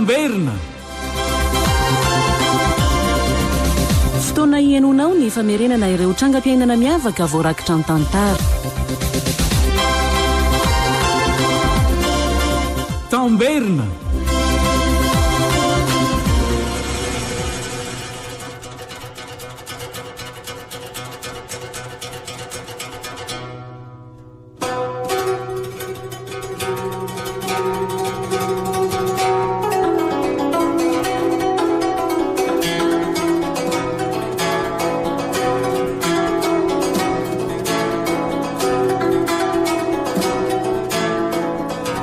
Tamberina. Fotoana ianonao ny famerenana ireo trangam-piainana miavaka voarakitra ny tantara. Tamberina.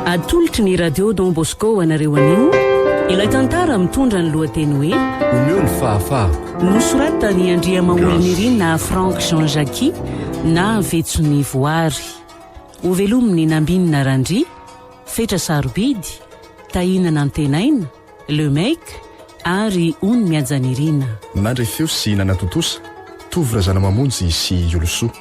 Atolotry ny radio Don Bosco anareo anio ilay tantara mitondra ny lohateny hoe omeo ny fahafaha. nosorata ny Andria Maoloniry na Frank Jean-Jacques na Vetsony Voary. Ho velominy Nambinina Randry, Fetra Sarobidy, Tahinana Antenaina, Le Mec ary Ony Miajanirina. Nandray feo sy nanatotosa tovy razana mamonjy sy olosoa.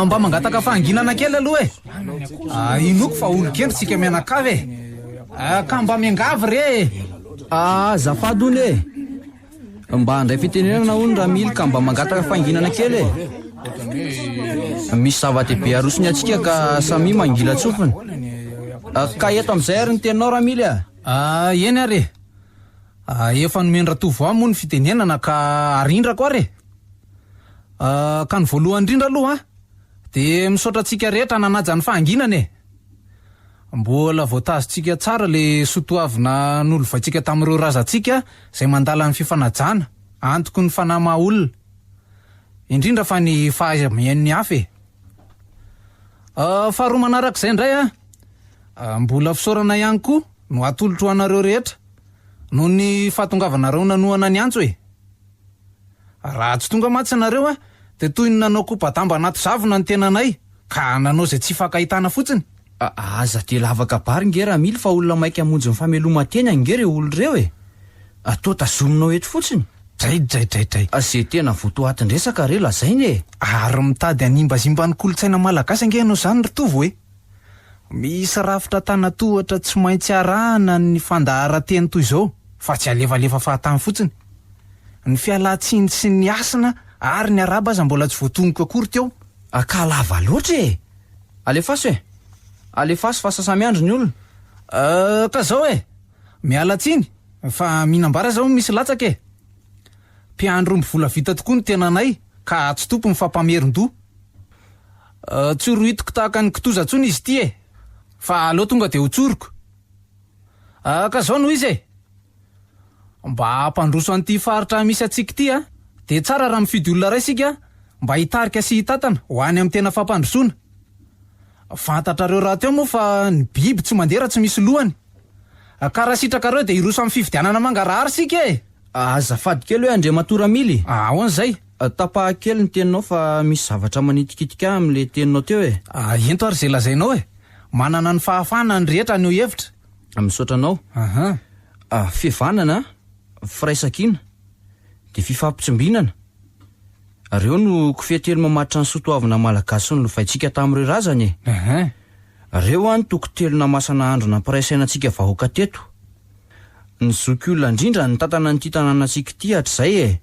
Mba mangataka fanginana kely aloha inoko fa olo kendritsika mianakavy ka mba miangavy re zafady ony mba andray fitenenana ony raha mily ka mba mangataka fanginana kely misy zava-dehibe arosony atsika ka samy mangila tsofiny ka eto am'izay ary ny teninao raha mily eny are efa nomendra tovoa moa ny fitenenana ka arindra koa re ka ny voalohany indrindra aloha de misaotra tsika rehetra nanaja ny fahanginana mbola voatazontsika tsara le sotoavina nolovaitsika tamin'ireo razantsika zay mandala ny fifanajana antoko ny fanahy maha olona indrindra fa ny fahaiza-miain'ny hafa faharoa manarak'izay indray mbola fisaorana ihany koa no atolotro ho anareo rehetra noho ny fahatongavanareo nanoana ny antso raha tsy tonga matsy anareo de toy ny nanao kopa-damba anaty zavona ny tenanay ka nanao zay tsy fankahitana fotsiny aza de lavaka bary nge raha mily fa olona maika hamonjy ny fameloma-teny ange re olo reo atao tazominao eto fotsiny draydraydray zay tena votoatin-dresaka re lazainy ary mitady animbazimbany kolotsaina malagasy ange anao zany ritovo misy rafitra tanatohatra tsy maintsy arahana ny fandahara-teny toy izao fa tsy alefalefa fahatany fotsiny ny fialatsiny sy ny asina ary ny araba aza mbola tsy voatongoka akory teo ka lava loatra alefasy alefasy fa sasamy andro ny olona ka zao mialatsiny fa mihinambara zao misy latsaka mpiandro mivola vita tokoa ny tenanay ka tsy tompo mifampamerin-do tsy roitiko tahaka ny kitoza-tsony izy ty fa aloha tonga de ho tsoriko ka zao noho izy mba hampandroso an'ity faritra misy atsika ty de tsara raha mifidy olona ray sika mba hitarika sy hitatana ho any amin'ny tena fampandrosoana fantatrareo raha teo moa fa ny biby tsy mandera tsy misy lohany ka raha sitrakareo de hiroso amin'ny fividianana mangarahary sika azafady kely hoe Andriamatora mily ahoan'izay tapaha kely ny teninao fa misy zavatra manitikitika amin'le teninao teo ento ary zay lazainao manana ny fahafahana ny rehetra ny ho hevitra misaotranao fihavanana firaisankina de fifampitsombinana reo no kofetelo mamatitra ny sotoavina malagasy ny lovaitsika tamin'ireo razany reo ny tokotelo namasana andro nampiraisainantsika vahoaka teto ny zoky olona indrindra ny tantana ny titananatsika ty hatr'izay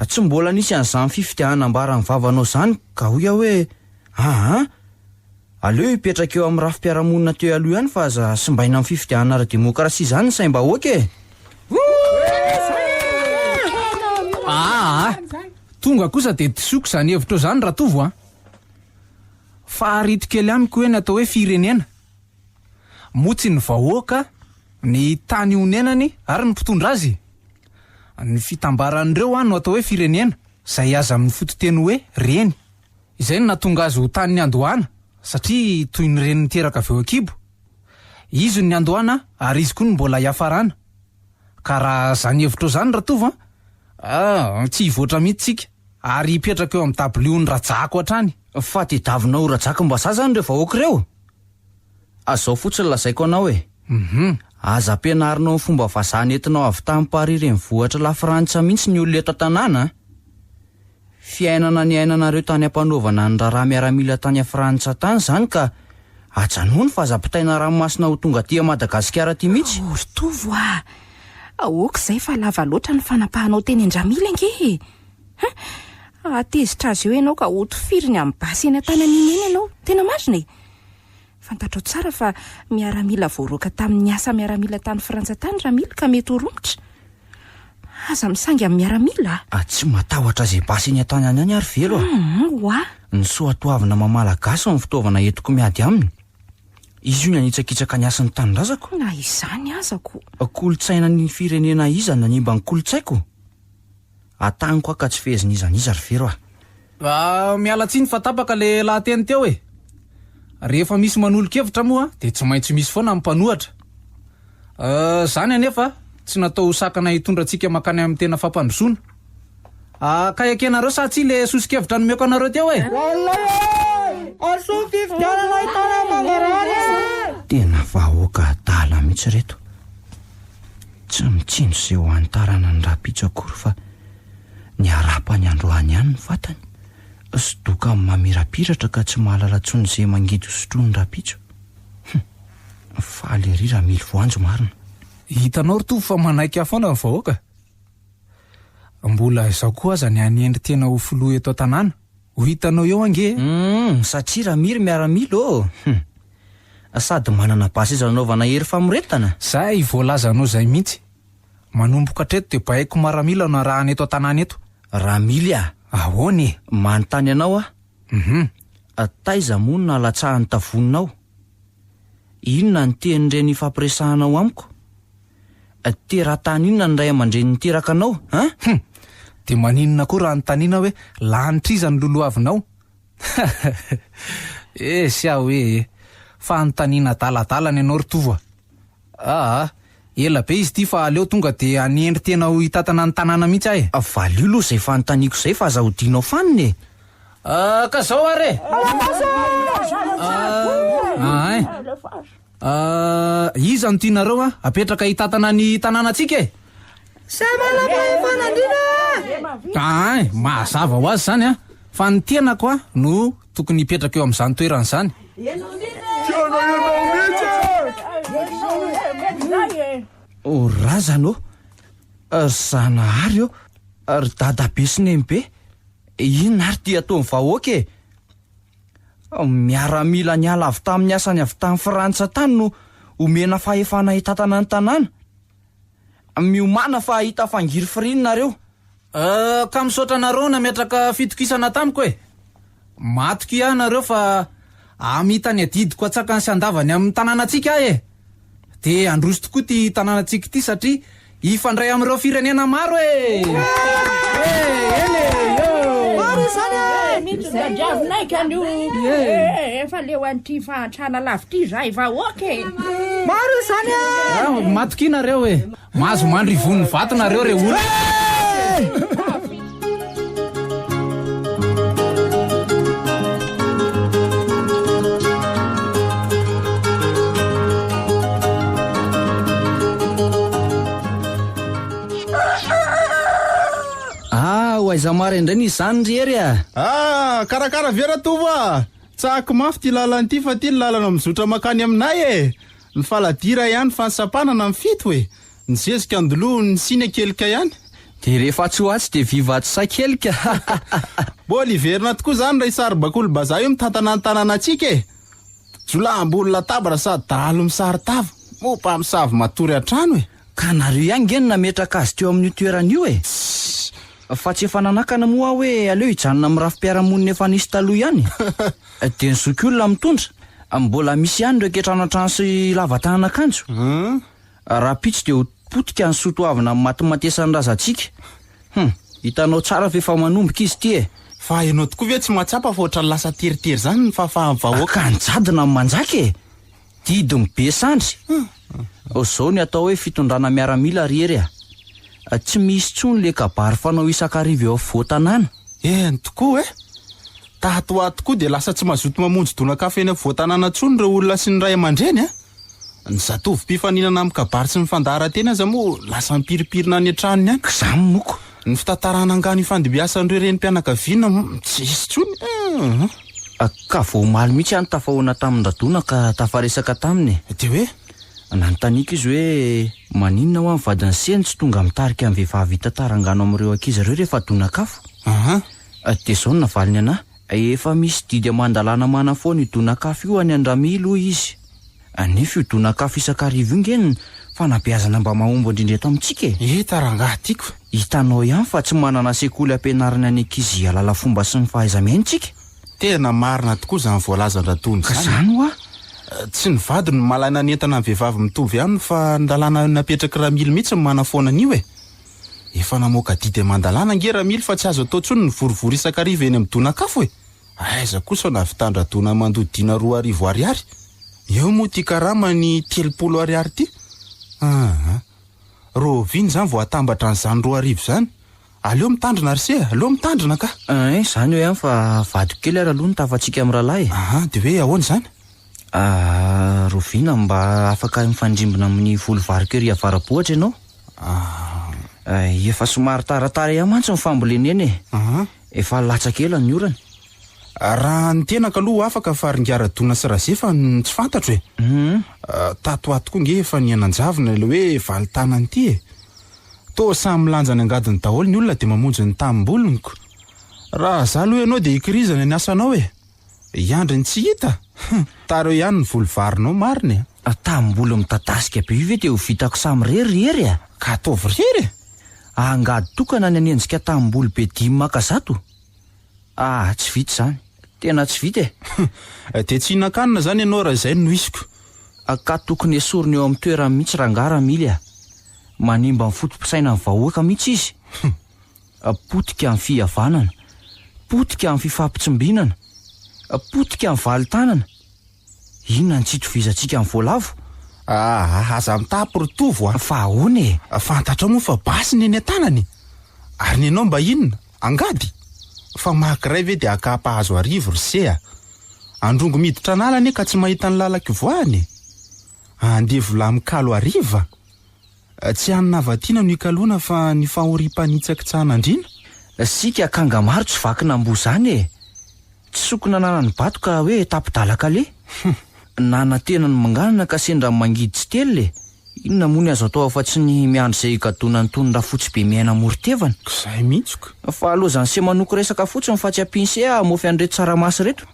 tsy mbola nisy an'izany fifitiahana ambara ny vavanao zany ka hoy hoe aleo hipetraka eo amin'ny rafi-piaramonina teo aloha ihany fa aza simbaina amin'ny fifitiahana ara-demokrasia zany ny saim-bahoaka tonga kosa de tisoko zany hevitra zany raha tovo fa arito kely amiko hoe natao hoe firenena motsy ny vahoaka ny tany honenany ary ny mpitondra azy ny fitambaran'ireo no atao hoe firenena zay aza amin'ny fototeny hoe reny izay no natonga azy ho tany ny Andohana satria toy ny reny niteraka avy eo an-kibo. Izy ny Andohana ary izy koa no mbola hiafarana. Ka raha zany hevitra zany Ratova, tsy hivoatra mihitsy tsika ary hipetraka eo amin'ny dabilion'ny rajako hatrany. Fa tediavinao rajako mba sa zany reo vahoaka reo. Azao fotsiny lazaiko anao hoe aza ampianarinao ny fomba vazaha nentinao avy tamin'ny Paris renivohitra la Frantsa mihitsy ny olona eto an-tanàna. Fiainana ny ainanareo tany ampanaovana ny raharaha miaramila tany a Frantsa tany zany ka ajanony fa aza-pitaina ranomasina ho tonga aty Madagasikara ty mihitsy. Ritovo aoka izay fa lava loatra ny fanapahanao teny Andramila ange. Atezitra azy eo ianao ka hotofiry ny amin'ny basy eny an-tany an'iny eny ianao. Tena marina e. Fantatro tsara fa miaramila voaroaka tamin'ny asa miaramila tany Frantsa tany Ramila ka mety ho romotra. Aza misangy amin'ny miaramila. Tsy matahotra izay basy eny an-tany any any ary velo Ny soatoavina mamalagasy amin'ny fitaovana entiko miady aminy. Izy io ny anitsakitsaka ny asan'ny tanindrazako. Na izany azako. Kolotsaina ny firenena iza nanimba ny kolotsaiko. Ataniko aka tsy feheziny izaniza ry vero Miala tsiny fa tapaka le lahateny teo e. Rehefa misy manolo-kevitra moa dia tsy maintsy misy foana mpanohatra. Zany anefa tsy natao sakana hitondra antsika makany amin'ny tena fampandrosoana. Ka ekenareo sa tsy le sosikevitra nomeko anareo teo e. Tena vahoaka adala mihitsy reto. Tsy mitsindro izay ho antarana ny rapitso akory fa ny arapany Androany ihany ny fatany. Sy doka amin'ny mamirapiratra ka tsy mahalala tsony izay mangidy sotroa ny rapitso. Faly ery Ramily voanjo marina. Hitanao Ritovo fa manaiky foana ny vahoaka. Mbola izao koa aza ny anendry tena ho filoha eto an-tanàna. Ho hitanao eo ange. Satria Ramily miaramila sady manana basy izy anaovana hery famoretana. Zay voalazanao izay mihitsy. Manomboka hatreto dia bahaiko maramila no arahana eto an-tanàna eto. Ramily ahoana e? Manontany anao taiza moa no nalatsahan'ny tavoninao. Inona ny tenin'ireny fampiresahanao amiko? Teratany inona ny ray aman-dreny niteraka anao? Dia maninona koa raha notaniana hoe lanitra iza ny loloavinao? Sia hoe fa notaniana daladalana ianao Ritovo. Ela be izy ty fa aleo tonga dia anendry tena ho hitatana ny tanàna mihitsy ahy. Valio aloha izay fanontaniako izay fa azahodinao faniny e. Ka zao are. Iza no tianareo apetraka hitatana ny tanànantsika e? Mazava ho azy zany fa ny tenako no tokony hipetraka eo amin'izany toerana izany. Razana Zanahary ry dadabe sy nenibe. Inona ary ty ataon'ny vahoaka e? Miaramila ny ala avy tamin'ny asany avy tamin'ny Frantsa tany no omena fahefana hitatana ny tanàna. Miomana fa hita fangiry firinareo. Ka misaotra nareo nametraka fitokisana tamiko e. Matoky nareo fa amita ny adidiko atsaka ny sy andavany amin'ny tanànantsika e. Dia androso tokoa ty tanànantsika ty satria hifandray amin'ireo firenena maro e. Efa leo an'ity fahantrana lavity zay vahoaka e. Maro izany matoky nareo e. Mahazo mandry von'ny vato nareo re olona. Aiza mara indray ny izany rery karakara vera Ritovo tsahako mafy ty lalana ity fa ty ny lalana mizotra makany aminay e. Ny faladira ihany fansapanana ny fito e. Ny zezika andoloa ny siny akelika ihany. Dia rehefa tsy ho atsy dia vivaty sakelika. Boly iverina tokoa zany ray sary bakolo bazaha io mitantana ny tanànantsika e. Jola ambony latabatra sady dahalo misaritava mopa misavy matory an-trano e. Ka nareo ihany nge nametraka azy teo amin'ny toeran'io e. Fa tsy efa nanakana moa hoe aleo hijanona amin'ny rafi-piaramonina efa nisy taloha ihany. Dia ny zoky olona mitondra mbola misy ihany ireo ketrano an-trano sy lavatanan'akanjo. Raha pitsy dia ho potika ny sotoavina amin'ny matimatesany razantsika. Hitanao tsara fa efa manomboka izy ty e. fa ianao tokoa ve tsy mahatsapa fa oatra ny lasa teritery zany ny fahafahan'ny vahoaka. Ka njadina amin'ny manjaka e, didiny be sandry. Zao ny atao hoe fitondrana miaramila rery tsy misy tsony le kabary fanao isan-karivo eo voatanàna. Ny tokoa tato ato koa dia lasa tsy mazoto mamonjy dona-kafa eny voatanàna tsony ireo olona sy ny ray aman-dreny ny zatovim-pifaninana amin'ny kabary sy ny fandaharan-teny aza moa lasa mipiripirina any an-tranony any. Zany moko ny fitatarana angano ifandimbiasan'ireo renim-pianakaviana tsy isy tsony. ka voamaly mihitsy any tafahoana tamin'ny radona ka tafaresaka taminy. Dia hoe nanontaniaka izy hoe maninona ho amin'ny vadiny seny tsy tonga mitarika amin'ny vehivavy tantarangano amin'ireo ankizy ireo rehefa donakafo. Dia zao no navaliny anahy, efa misy didy mandalana manafoana io donakafo io any Andramilo izy. Nefa io donakafo isan-karivo io ngeny fanabeazana mba mahombo indrindra eto amintsika e. Tarangahy tiako. Hitanao ihany fa tsy manana sekoly ampianarana ny ankizy halala fomba sy ny fahaiza-miaintsika. Tena marina tokoa izany voalazan-dratony ka zany hoa tsy ny vady no malaina ny entana ny vehivavy mitovy ihany fa ndalana napetraka ramily mihitsy ny manafoana an'io efa namoaka didy mandalana nge ramily fa tsy azo atao tsony ny vorivory isan-karivo eny amin'ny donakafo aiza kosa navitandradona mandodina 2 arivo ariary. Eo moa ty karama ny 30 ariary ty. Roviny zany vao atambatra n'izany 2 arivo zany. Aleo mitandrina rse, aleo mitandrina ka. Zany hoe ihany fa vadiko kely ary aloha ny tafatsika amin'ny rahalahy. Dia hoe ahoana zany? Rovina mba afaka mifandrimbona amin'ny volo variko ery avarabohatra ianao. Efa somary taratara ihany mantsy ny fambolena eny efa latsaka ela ny orana. Raha ny tenaka aloha afaka fa ringaradona sy razefa tsy fantatro tato ato koa nge efa ny anan-javina le hoe valitanany ty to samy milanja ny angadiny daholo ny olona dia mamonjy ny tamim-boloniko. Raha za aloha ianao dia ikirizana ny asanao iandriny tsy hita tareo ihany ny volovarinao mariny. Tamim-bolo mitadasika be io ve dia ho vitako samy rery ka ataovy rery angady tokana ny anenjika tamim-bolo be 5 maka 100. Tsy vita zany, tena tsy vita dia tsy hinan-kanina zany ianao raha izay no isiko. Ka tokony esoriny eo amin'ny toerany mihitsy rangara mily manimba amin'ny fotom-pisaina ny vahoaka mihitsy izy. Potika amin'ny fihavanana, potika amin'ny fifampitsombinana, potika amin'ny valitanana. Inona ny tsy itovizantsika amin'ny voalavo? Aza mitapo rotovo fa ahoana fantatra moa fa basy ny eny an-tanany ary ny ianao mba inona angady fa makiray ve dia akapahazo arivo rse androngo miditra n'alany ka tsy mahita ny lalaka voany andevo la mikalo ariva tsy annavatiana no ikaloana fa ny fahoripanitsaka tsanandrina. Sika kanga maro tsy vakina mbo zany tsy sokona nanany bato ka hoe tapidalaka le nana tena ny manganana ka sendra mangidy tsy tely inona moa ny azo atao fa tsy ny miandro izay gadona ny tonondra fotsy be miaina morotevana. Zay mihitsiko fa aloha zany se manoko resaka fotsiny fa tsy ampinse mofy an'reto tsaramaso reto.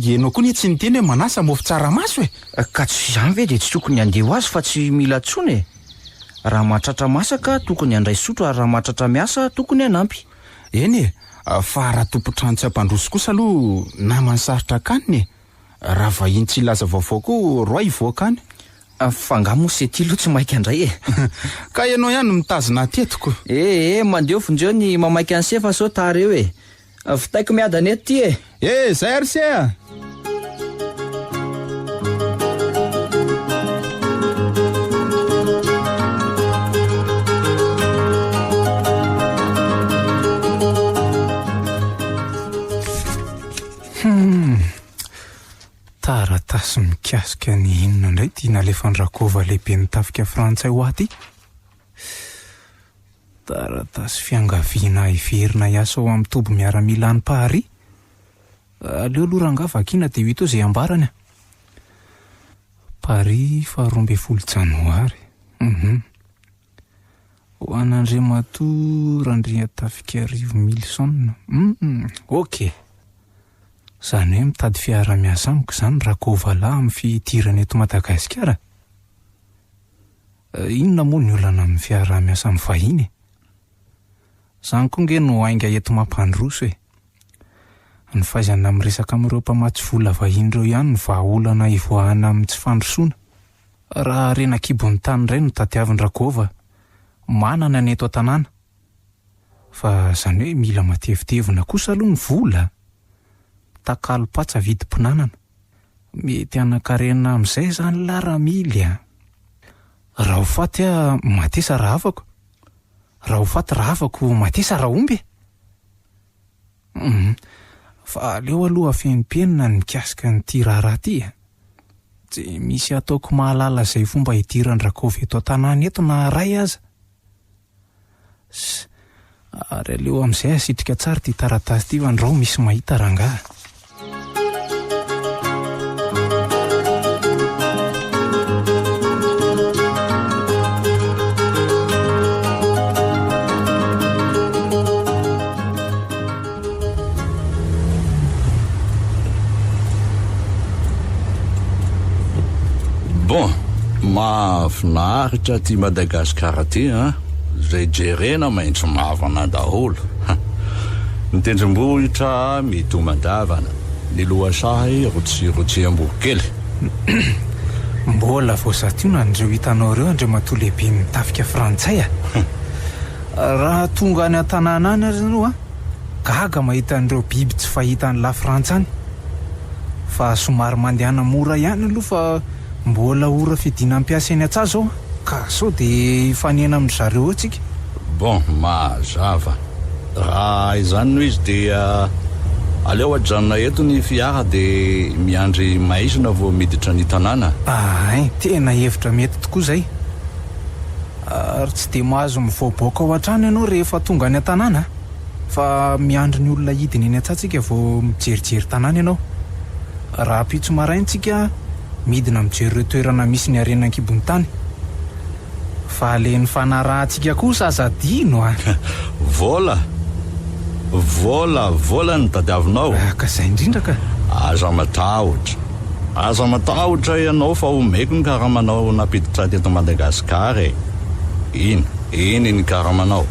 Ianao koa ny tsy niteny hoe manasa mofy tsaramaso ka tsy zany ve dia tsy tokony andeha ho azy fa tsy mila tsony raha mahatratra masaka tokony andray sotro ary raha mahatratra miasa tokony anampy. Eny fa raha tompotrano tsy ampandroso kosa aloha namany sarotra kaniny raha vahiny tsy ilaza vaovao koa roa ivoaka any. Fangamo se ty loha tsy maika andray ka ianao ihany mitazona tetiko. Mandeho fonjeo ny mamaika an'se fa sao tara eo vitaiko miadana eto ty zay ary se taratasy mikasika ny inona indray tiana alefandrakovà lehibe nitafika frantsay ho aty. Taratasy fiangaviana iverina iasa ao amin'ny tobo miaramila any Paris. Aleo aloha rangaha vakina dia hito izay ambarany Paris 12 Janoary. Ho an'Andriamatoa Randriatafika 1000. Ok. Zany hoe mitady fiara-miasa amiko zany rakovalahy amin'ny fitirana eto Madagasikara. Inona moa ny olana amin'ny fiara-miasa amin'ny vahiny? Zany koa nge no ainga eto mampandroso ny fahaizana amin'ny resaka amin'ireo mpamatsy vola vahiny ireo ihany ny vahaolana ivoahana amin'ny tsy fandrosoana. Raha rena kibon'ny tany indray no tadiavin'ny rakova manana ny eto an-tanàna fa zany hoe mila matevitevina kosa aloha ny vola. Takalopatsa vidim-pinanana. Mety anankarena amin'izay zany laramily a. Raha ho faty a matesa raha afako. Raha ho faty raha afako matesa raha omby. Fa aleo aloha afenimpenina ny mikasika nyity raharaha ty a. Tsy misy ataoko mahalala izay fomba hidiran-drakova eto an-tanàna eto na ray aza. Ary aleo amin'izay asitrika tsara ty taratasy ty vandrao misy mahita rangaha. Bon, mahafinaritra ty Madagasikara ty zay jerena maintso mavana daholo. Ny tendrombohitra mitomandavana, ny lohasahy rotsiambohokely. Mbola voasatona andreo hitanao reo andreo matoa lehibe mitafika frantsay a. Raha tonga any an-tanàna any ary zanao gaga mahita andreo biby tsy fahita ny la Frantsa any. Fa somary mandehana mora ihany aloha fa mbola ora fidina ampiasa eny an-tsaha zao ka sao de fanena amin'ny zareo atsika. Bon, mazava. Raha izany noho izy dia aleo ajanona eto ny fiara de miandry maizina vao miditra ny tanàna. Tena hevitra mety tokoa zay. Ary tsy de mahazo mivoaboaka ao an-trano ianao rehefa tonga any an-tanàna. Fa miandry ny olona hidiny eny an-tsaha vao mijerijery tanàna ianao. Raha pitso maraintsika midina mijery ireo toerana misy ny arenan-kibon'ny tany. Fa le ny fanarahantsika kosa aza dino a. Vola ny tadiavinao. Ka zay indrindra ka. Aza matahotra ianao fa omeko ny karamanao napiditra teto Madagasikara e. Iny ny karamanao.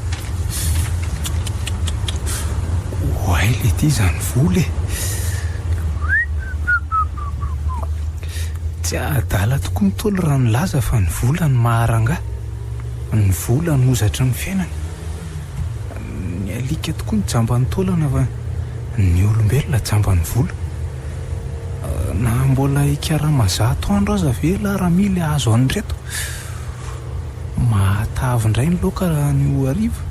Oay le ty zany vola e. Tsy adala tokoa mitolo raha nilaza fa ny vola ny maharanga. Ny vola ny hozatra ny fiainany. Ny alika tokoa ny jamba ny taolana fa ny olombelona jamba ny vola. Na mbola ikara-mazato andro aza ve laramily azo an'reto. Mahatavy indray ny loka raha ny hariva.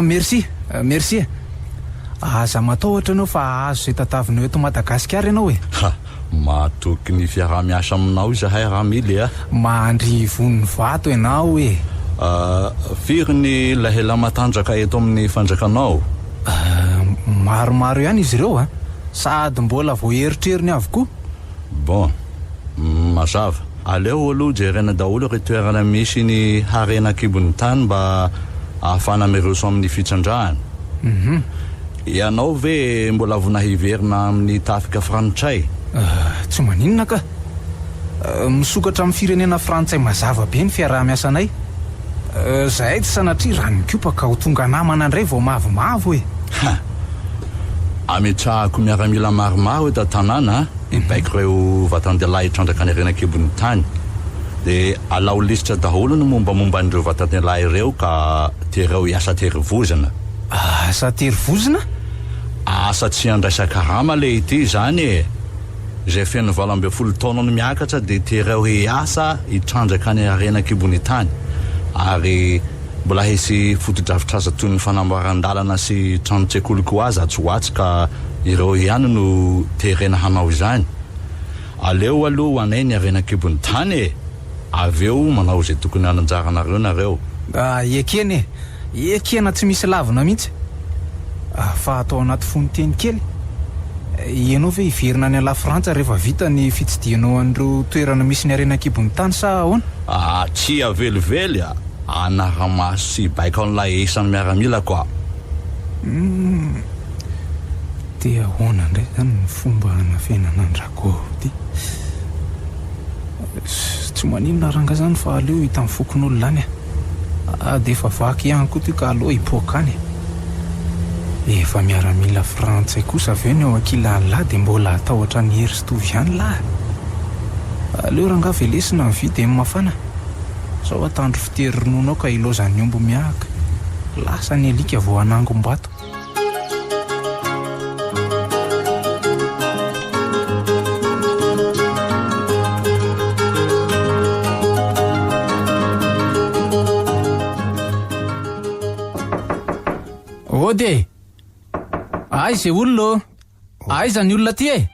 Merci. Aza matahotra anao fa azo zay tatavinao eto Madagasikara ianao e. Matoky ny fiara-miasa aminao izahay ramily a. Mandry von'ny vato ianao e. Firy ny lahela matanjaka eto amin'ny fanjakanao? Maromaro ihany izy ireo sady mbola vao eritreriny avokoa. Bon, mazava. Aleo aloha jerena daholo ireo toerana misy ny harenan-kibon'ny tany mba ahafana amin'ireo so amin'ny fitsandrahana. Ianao ve mbola vonahiverina amin'ny tafika frantsay? Tsy maninona ka. Misokatra amin'ny firenena frantsay mazava be ny fiaraha-miasanay. Zahay tsy sanatria raha nikopaka ho tonga namana indray vao mavomavo e. Ametrahako miaramila maromaro eto an-tanàna ibaiko ireo vatandehilahy hitrandraka ny arenan-kibon'ny tany. De alao lisitra daholo ny mombamomba an'ireo vatandehilahy ireo ka tereo hiasa terivozana. Asa terivozana? Asa tsy andraisaka rama le ity zany e. Zay feno 12 taona no miakatra de tereo hiasa hitrandraka ny arenan-kibon'ny tany. Ary mbola hisy foto-drafitr'asa toy ny fanamboaran-dalana sy trano-tsekoly koa aza tsy hoatsy ka ireo ihany no terena hanao izany. Aleo aloha anay ny arenan-kibon'ny tany e. Aveo manao zay tokony hananjaranareo nareo. Ekena tsy misy lavina mihitsy. Fa atao anaty fonoteny kely. Ianao ve hiverina any la Frantsa rehefa vita ny fitsidianao an'ireo toerana misy ny arenan-kibon'ny tany sa ahoana? Tsy avelively anaramaso sy baika an'ilay esany miaramila koa. De ahoana indray zany ny fomba hanafenana an-drakova ty. Tsy maninona ranga zany fa aleo hita amin'ny fokon'olona any de efa vaky ihany koa ty ka aleo hipoaka any. Efa miaramila frantsay kosa aveo ny eo ankilan'ny lahy de mbola atahotra ny hery sy tovy ihany lahy. Aleo ranga velesina mividy amin'ny mafana. Sao atandro fitery ronono ka ilozan'ny omby miahaka. lasa ny alika vo anangom-bato. Ode, aiza olona, aiza ny olona ty e?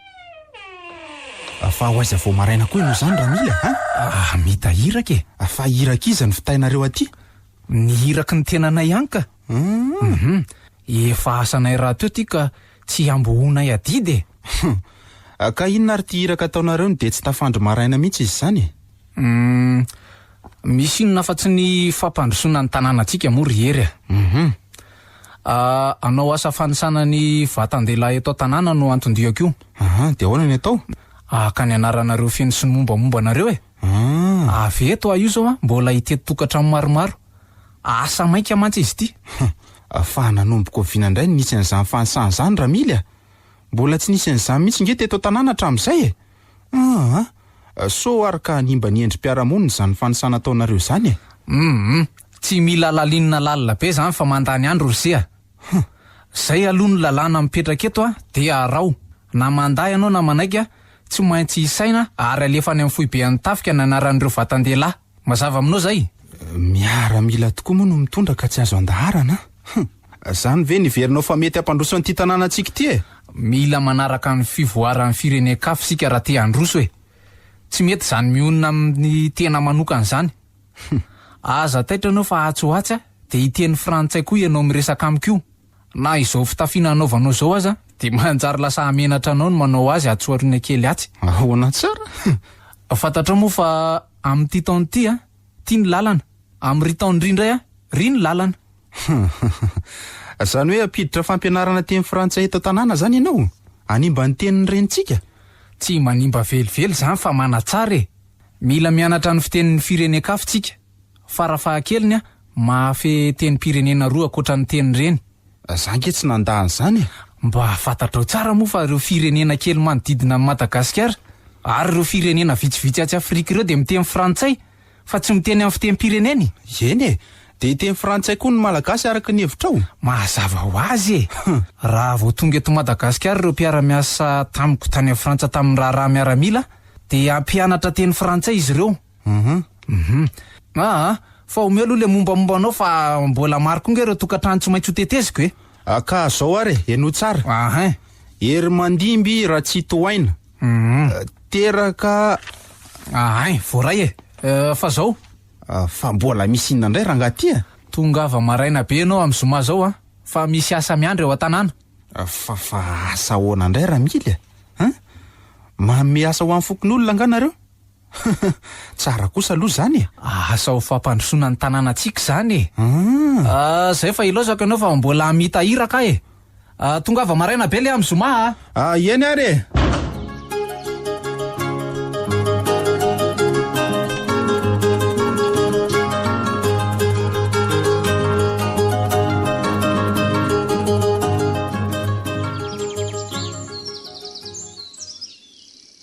Fa ho aiza vao maraina koa ianao zany Ramily a? Mitahiraka e. Fa hiraka iza ny fitainareo aty? Ny hiraky ny tenanay ihany ka. Efa asanay raha teo ty ka tsy ambohonay adidy e. Ka inona ary ty hiraka ataonareo de tsy tafandro maraina mihitsy izy zany e? Misy inona fa tsy ny fampandrosoana ny tanànantsika moa ry hery anao asa fanisana ny vatan-dehilahy eto tanàna no antondiako io. De ahoana ny atao? Ka ny anaranareo feno sy ny mombamomba nareo e. Avy eto io zao mbola hiteto tokantrano maromaro. Asa maika mantsy izy ty. Fa nanomboka vinandray nisy an'izany fanisana zany Ramily a. Mbola tsy nisy an'izany mihitsy nge teto tanàna hatramin'izay e. So ary ka nimba ny endrim-piarahamonina zany fanisana ataonareo zany e. Tsy mila lalinina lalina be zany fa mandany andro rosea. Zay aloha ny lalàna mipetraka eto dia arao. Na manday anao na manaika tsy maintsy isaina ary alefa any amin'ny foibe an'ny tafika ny anaran'ireo vatan-dehilahy. Mazava aminao zay? Miaramila tokoa moa no mitondra ka tsy azo andaharana. Zany ve niverinao fa mety hampandroso an'ity tanànantsika ty e? Mila manaraka ny fivoaran'ny firenen-kafo sika raha te handroso e. Tsy mety zany mionona amin'ny tena manokana zany. Aza taitra anao fa atsoatsa de hiteny frantsay koa ianao miresaka amiko io. Na izao fitafiana anaovanao zao aza de manjary lasa hamenatra anao no manao azy atsoarina kely atsy. Ahoana tsara? Fantatra moa fa amin'ity taona ty ty ny lalana. Amin'ny taona indrindray ry ny lalana. Zany hoe ampiditra fampianarana teny frantsay eto tanàna zany ianao? Animba ny tenin'ny renitsika? Tsy manimba velively zany fa manatsara e. Mila mianatra ny fitenin'ny firenen-kafo tsika. Farafahakeliny mahafehy tenim-pirenena roa akoatra ny tenin'ny reny. Zange tsy nandahany zany e. Mba fantatrao tsara moa fa ireo firenena kely manodidina amin'ny Madagasikara ary ireo firenena vitsivitsy atsy Afrika ireo de miteny frantsay fa tsy miteny amin'ny fitenim-pireneny. Eny e, de hiteny frantsay koa ny malagasy araka ny hevitrao. Mazava ho azy e. Raha vao tonga eto Madagasikara ireo mpiara-miasa tamiko tany amin'ny Frantsa tamin'ny raharaha miaramila de ampianatra teny frantsay izy ireo. Fa omeo aloha le mombamombanao fa mbola maro koa ireo tokantrano tsy maintsy ho teteziko e. Ka zao ary eno tsara. Ery mandimby raha tsy toaina. Teraka. Voaray e. Fa zao fa mbola misy inona indray rangaty a? Tongava maraina be anao amin'ny zoma zao fa misy asa miandry eo an-tanàna. Fa asa ahoana indray Ramily a? Manome asa ho amin'ny fokon'olona anganareo? Tsara kosa aloha zany e. Asa ho fampandrosoana ny tanànantsika zany e. Zay fa ilozako ianao fa mbola mitahiraka e. Tongava maraina be le amin'ny zoma eny ary e.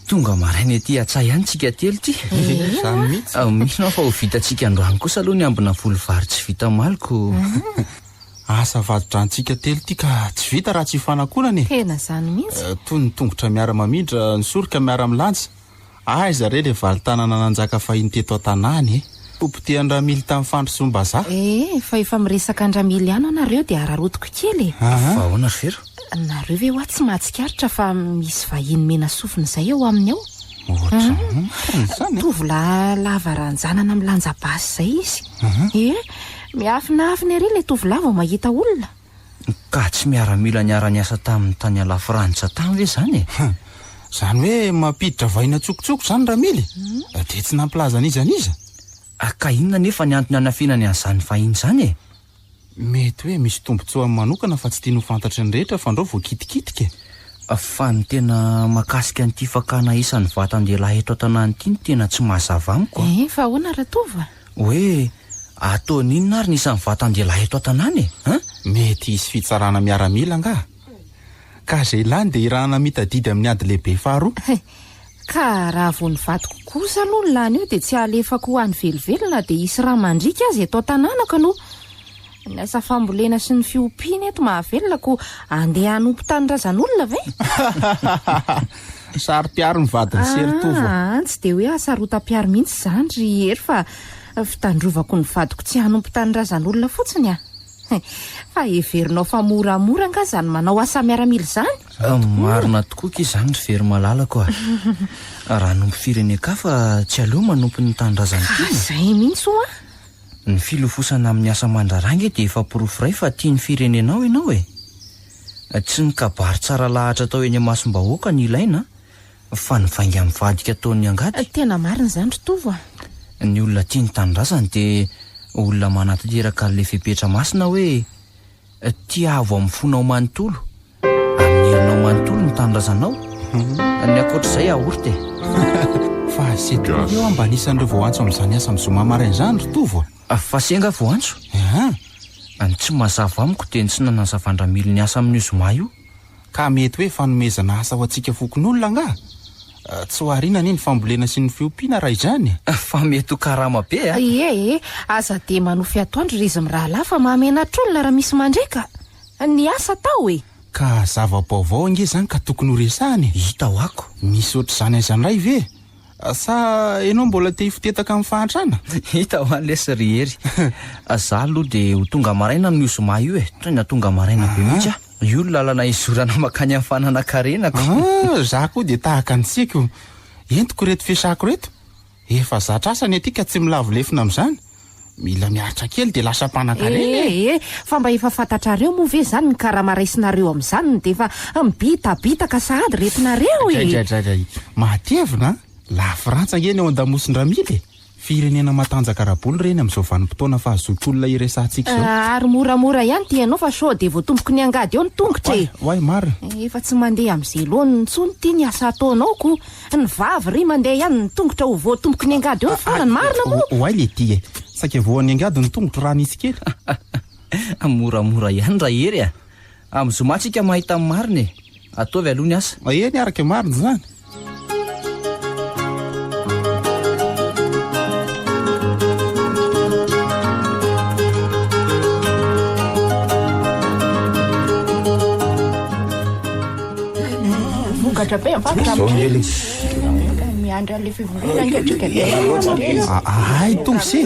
Tonga maraina ety atsay ihany tsika telo ty. Zany mihitsy. Misy fa ho vitatsika androany kosa aloha ny ambina volo vary tsy vita maliko. Asa vadotrantsika telo ty ka tsy vita raha tsy fanakonana e. Tena zany mihitsy. Toy ny tongotra miara-mamindra, ny sorika miara-milanja. Aiza re le valitanana nanjaka fahiny teto an-tanàny e. Popotehan-Ramily tamin'ny fandrosom-bazaha. Fa efa miresaka an-Ramily ihany anareo de ararotiko kely e. Fa ahoana ry fero? Nareo ve hoa tsy mahatsikaritra fa misy vahiny mena sofina izay eo aminy ao? Tovolahy lava ranjanana milanja basy izay izy. Miafinafina ery le tovolahy vao mahita olona. Ka tsy miaramila niara-niasa tamin'ny tany ala Frantsa tany ve zany e? Zany hoe mampiditra vahina tsokotsoko zany Ramily? De tsy nampilaza an'izaniza? Ka inona nefa ny antony anafinany an'izany fahiny zany e? Mety hoe misy tombontsoa manokana fa tsy tiany ho fantatry ny rehetra fa andreo vao kitikitika. Fa ny tena makasika an'ity fakana isan'ny vatan-dehilahy eto an-tanàny ity ny tena tsy mazava amiko. Fa ahoana Ratova? Hoe ataon'inona ary nisan'ny vatan-dehilahy eto an-tanàny e? Mety hisy fitsarana miaramila nga. Ka zay ilany de irahana mitadidy amin'ny ady lehibe faharoa. Ka raha vao nivadiko kosa aloha ny lany io de tsy alefako ho any velively na de hisy raha mandrika azy eto an-tanàna ka no Ny asa fambolena sy ny fiompiana eto mahavelona andeha hanompo tanindrazan'olona ve? Sary-piary ny vadiny Seritovo. Tsy dia hoe asarotam-piary mihitsy izany ry hery fa fitandrovako ny vadiko tsy hanompo tanindrazan'olona fotsiny fa everinao fa moramora nga zany manao asa miaramila izany. Marina tokoa ka izany ry very malalako raha nompo firenen-ka fa tsy aleo manompo ny tanindrazany ity. Izay mihitsy oa. Ny filofosana amin'ny asa mandraranga dia efa porofiray fa tia ny firenenao ianao tsy ny kabary tsara lahatra atao eny amasom-bahoaka ny ilaina fa ny vainga amin'ny vadika ataon'ny angady. Tena marina izany Tovo. Ny olona tia ny tanindrazany dia olona manatanteraka le fepetra masina hoe tia avo amin'ny fonao manontolo amin'ny herinao manontolo ny tanindrazanao ny akoatr'izay ahorty fa seto eo mba nisan'ireo voantso amin'izany asa mizoma maraina izany ry Tovo. fa senga voantso ny tsy mazava amiko dia ny tsy nanazavandramily ny asa amin'ny zoma io ka mety hoe fanomezana asa ho antsika fokon'olona nga tsy ho arinana ny fambolena sy ny fiompiana raha izany fa mety ho karama be aza dia manofy atoandro ry izy mirahalay fa mahamenatr'olona raha misy mandreka ny asa tao ka zava-baovao ange izany ka tokony ho resahany. Hita ho ako misy ohatr'izany aizany ray ve sa ianao mbola te hifotetaka amin'ny fahantrana? Hita ho an'lesy ry hery za aloha dia ho tonga maraina ny zoma io trena tonga maraina be mihitsy io lalana izorana makany amin'ny fananakarenako. Za koa dia tahaka ny siko entiko reto fiasako reto efa zatra asany aty ka tsy milavolefina amin'izany mila miaritra kely dia lasa mpanan-karena fa mba efa fantatrareo moa ve zany ny karama raisinareo amin'izany dia efa mibitabitaka sahady retinareo matevina la Frantsa ngeny ao an-damosin-dramily firenena matanjaka rabolo reny amin'izao vanim-potoana fa azotoolona iresantsika izao ary moramora ihany ty ianao fa sao dia voatomboky ny angady eo ny tongotra Wai marina efa tsy mandeha amin'izay loany ny tsony ty ny asa ataonao ko ny vavy ry mandeha ihany ny tongotra ho voatomboky ny angady eo ny farany marina moa wai le ty saika voan'ny angady ny tongotra raha nisy kely moramora ihany raha hery amin'ny zoma tsika mahita amin'ny marina ataovy aloha ny asa eny araka marina zany. Ay tompose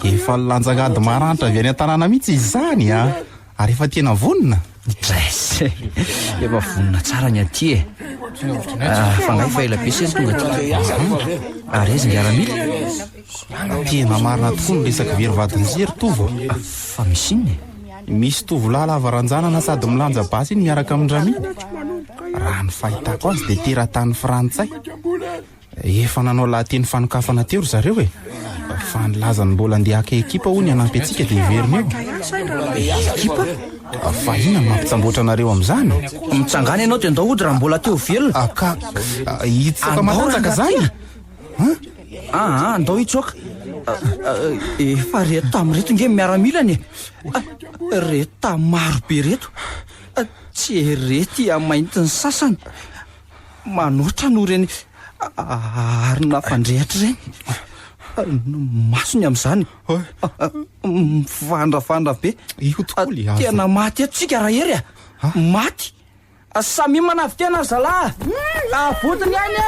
efa lanjangady maranitra avy any an-tanàna mihitsy izany ary efa tena vonona efa vonona tsara ny aty fa ngai fa ela be seny tonga ty ary izy ngiaramily tena marina tokoa ny resaka verivadiny zery Tovo fa misy inny misy tovolahy lavaranjanana sady milanja basy iny miaraka amin'ny Ramily raha ny fahitako azy dia teratany frantsay efa nanao lahateny fanokafana teo ry zareo fa nilazany mbola andeha haka ekipa hoy ny hanampy antsika dia iverina eo ekipa fa inona ny mampitamboatra anareo amin'izany mitsangana ianao dia andao ody raha mbola teo velona ka hitsoka matanjaka zany andao hitsoka efa reto tamin'reto nge miaramilany reto maro be reto tsy rety amainty ny sasany manoatra no reny ary nafandrehatra reny masony amin'izany mivandravandra be tena maty etsika raha hery maty samy manavy tena zalahy avotiny any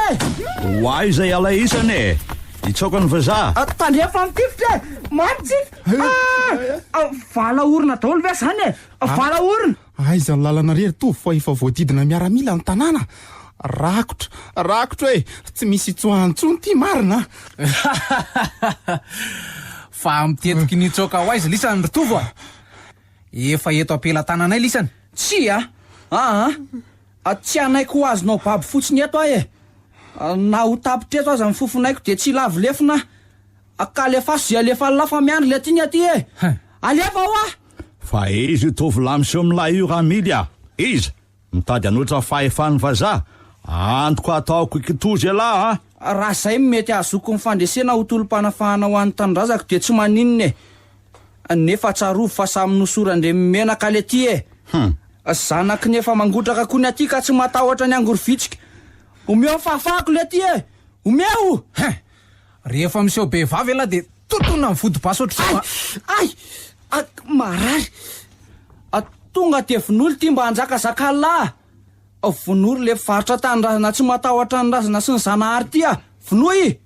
ho ay izay ala isany itsoka ny vazaha tandrefa mitifitra maty vala orona daholo ve zany vala orona aiza ny lalana rery Tovo fa efa voadidina miaramila ny tanàna rakotra tsy misy itsoantsony ty marina fa mitetiky nitsoka ho aizy lisany ry Tovo efa eto ampela-tananay lisany tsy tsy anaiko ho azonao baby fotsiny eto na ho tapitra eto aza amin'ny fofonaiko dia tsy lavolefina akalefa sy alefa lafa miandry le tiny aty alefa ho fa izy tovolahy miseho milahy io Ramily izy mitady anoatra fahefany vazaha antoko ataoko ikitozy alahy raha zay mety azoko mifandresena ho tolom-panafahana ho an'ny tanindrazako dia tsy maninony nefa tsarovo fa samy nosorandre menaka le ty zanaky nefa mangotraka koa ny aty ka tsy matahotra ny angorovitsika omeo fafako le ty omeo rehefa miseho be vavy elahy dia totona mivody basy oatra Marary tonga de vonolo ty mba hanjakazakalahy vonory le faritra tanindrazana tsy matahotra nyrazana sy ny zanahary ty a vonoy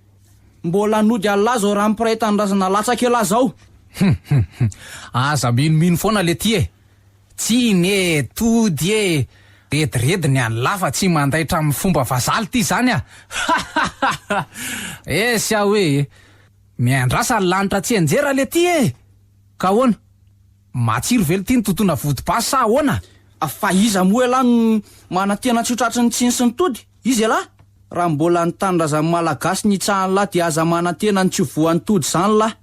mbola nody alazo raha mpiray tanindrazana latsaka ela zao. Aza minomino foana le ty e, tsiny e, tody e, redirediny any lafa tsy mandaitra amin'ny fomba vazaly ty zany a. Esy a hoe miandrasa ny lanitra tsy anjera le ty e, ka hoana matsiro velo ty ny tontona vodipasy sa ahoana? Fa iza moa ela no manantena tsy ho tratry ny tsiny sy ny tody izy ela raha mbola ny tanindrazany malagasy ny itsahany lahy dia aza manantena ny tsy voan'ny tody zany lahy.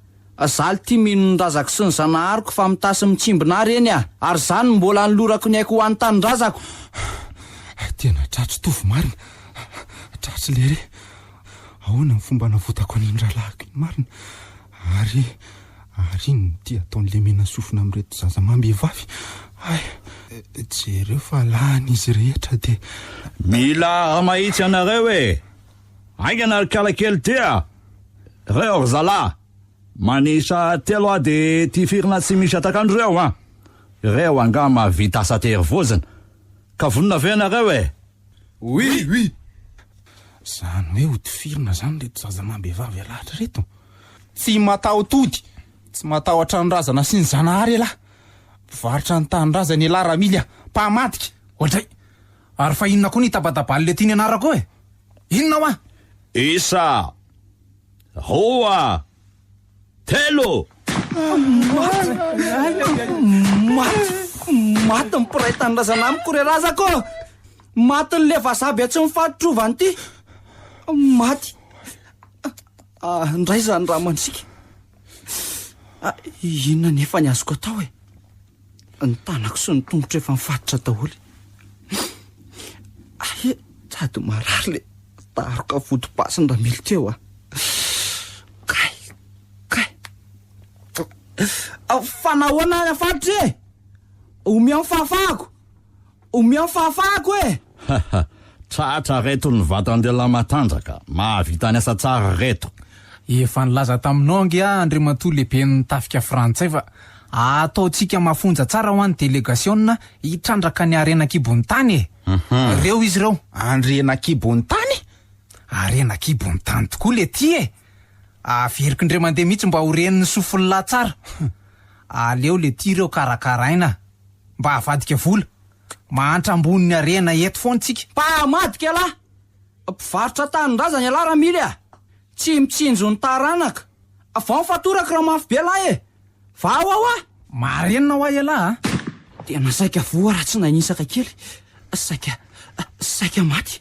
Zaly ty mino ny razako sy ny zanahariko fa mitasy mitsimbina reny a, ary zany mbola ny lorako ny haiko ho an'ny tanindrazako. Tena tratry tovy marina, tratry lery ahoana ny fomba navotako an'iny rahalahiko iny marina, ary ny ty ataon'le mena sofina amin'reto zazamambehivavy. Jereo fa lahan'izy rehetra de mila mahitsy anareo e, aingana kalakely ty a reo zalahy manisa telo de ty firina tsy misy atakandreo a, reo angama vita asa terivozana ka vonona ve nareo e? Oui zany hoe odifirina zany reto zazamambehivavy alahatra reto, tsy mataho tody, tsy matahotra ny razana sy ny zanahary elahy, mpivarotra ny tanindrazany elahy ramily a, mpamadika Ohatray, ary fa inona koa ny tabatabaly le tiany anarako e? Inona wa? Isa, roa, telo. Maty ny mpiray tanindrazana amiko re razako, maty ny le vazaby tsy mifahatrovany ty, maty. Ndray zany raha mansika, inona nefa ny azoko atao e? Ny tanako sy ny tongotra efa mifatotra daholo. Sady marary le taroka vodipasy ny ramily teo a. Fa nahoana afatotra e? Omia amin'ny fahafahako e? Tratra reto ny vatandela matanjaka, mahavita ny asa tsara reto. Efa nilaza taminao ange Andriamatoa lehibe ny tafika frantsay fa ataotsika mafonja tsara ho an'ny delegasionna hitrandraka ny arenakibony tany e. Reo izy reo andrenakibony tany? Arenakibony tany tokoa le ty e, averiko indray mandeha mihitsy mba horeniny sofin'lahy tsara. Aleo le ty reo karakaraina mba havadika vola, mahantra ambony arena eto foana tsika. Mpahamadika lahy, mpivarotra tanindrazany alahy ramily a, tsy mitsinjo ny taranaka, vao fatoraka raha mafy be lahy e, vao ao a. Marenina ho ahy alahy a? Tena saika voa raha tsy nahinisaka kely, saika maty.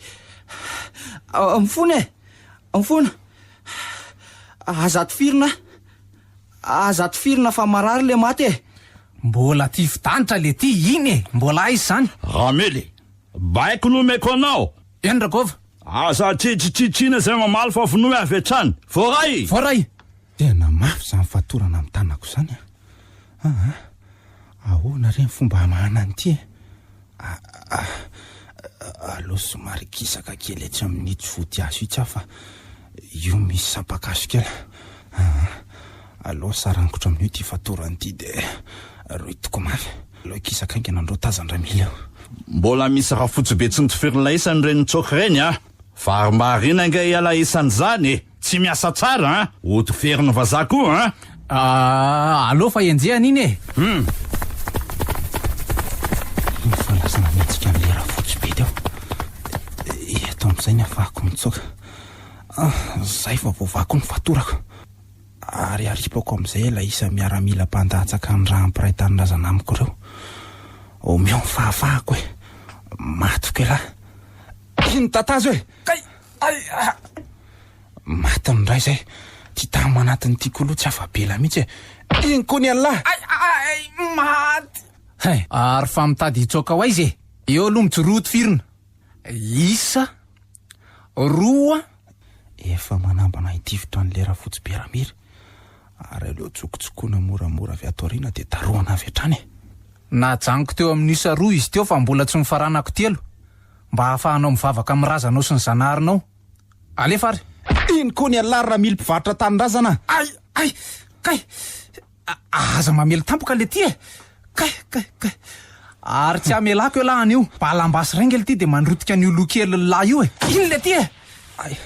Mifona azato firina fa marary le maty e. Mbola ty fitanitra le ty iny e, mbola aizy zany. Ramily, baiko no meko anao. Eny Rakova? Asa tritritrina zay mamaly fa vonoy avy hatrany. Voray. Tena mafy zany fatorana amin'ny tanako zany a. Ahoana reny fomba mahana an'ity e? Aloha somary kisaka kely etsy amin'ny voty azo itsy fa io misy sapakaso kely. Aloha saranikotra amin'io ty fatoran'ity de roitiko mafy. Aloha kisaka ingy nandro tazan-dramily eo. Mbola misy raha fotsibe tsy nitoferila isany reny tsoky reny a. Varomarina nga iala isany zany, tsy miasa tsara a. Otoferiny vazaha koa a. Aloha fa enjehana iny e. Iny fahalasana mihetsika amin'le raha fotsibe teo. Eto amin'izay ny afahako mitsoka. Zay fa voavako ny fatorako. Ary aripako amin'izay ela isa miaramila mpandatsaka ny raha mpiray tanindrazana amiko reo. Omeo ny fahafahako e, matoko elahy. Iny tatazo e? Maty ny ray zay, ty tamy manatiny ty koloha tsy afabela mihitsy e. Iny koa ny alahy. Maty. Ary fa mitady hitsoka ho aizy e. Eo aloha mijoroto firina. Isa, roa. Efa manambana hitivitra ny lera fotsy be ramiry. Ary aleo tsokotsokoana moramora avy ato aoriana de taroana avy hatrany e. Najaniko teo amin'ny isa roa izy teo fa mbola tsy mifaranako telo, mba hahafahanao mivavaka amin'ny razanao sy ny zanaharinao. Alefa ary. Iny koa ny alahy ramily mpivarotra tanindrazana. Kay, aza mamely tampoka le ty e kay ary tsy amelako io lahany io balambasy raingely ty de mandrotika an'io lokely lahy io e iny le ty e ay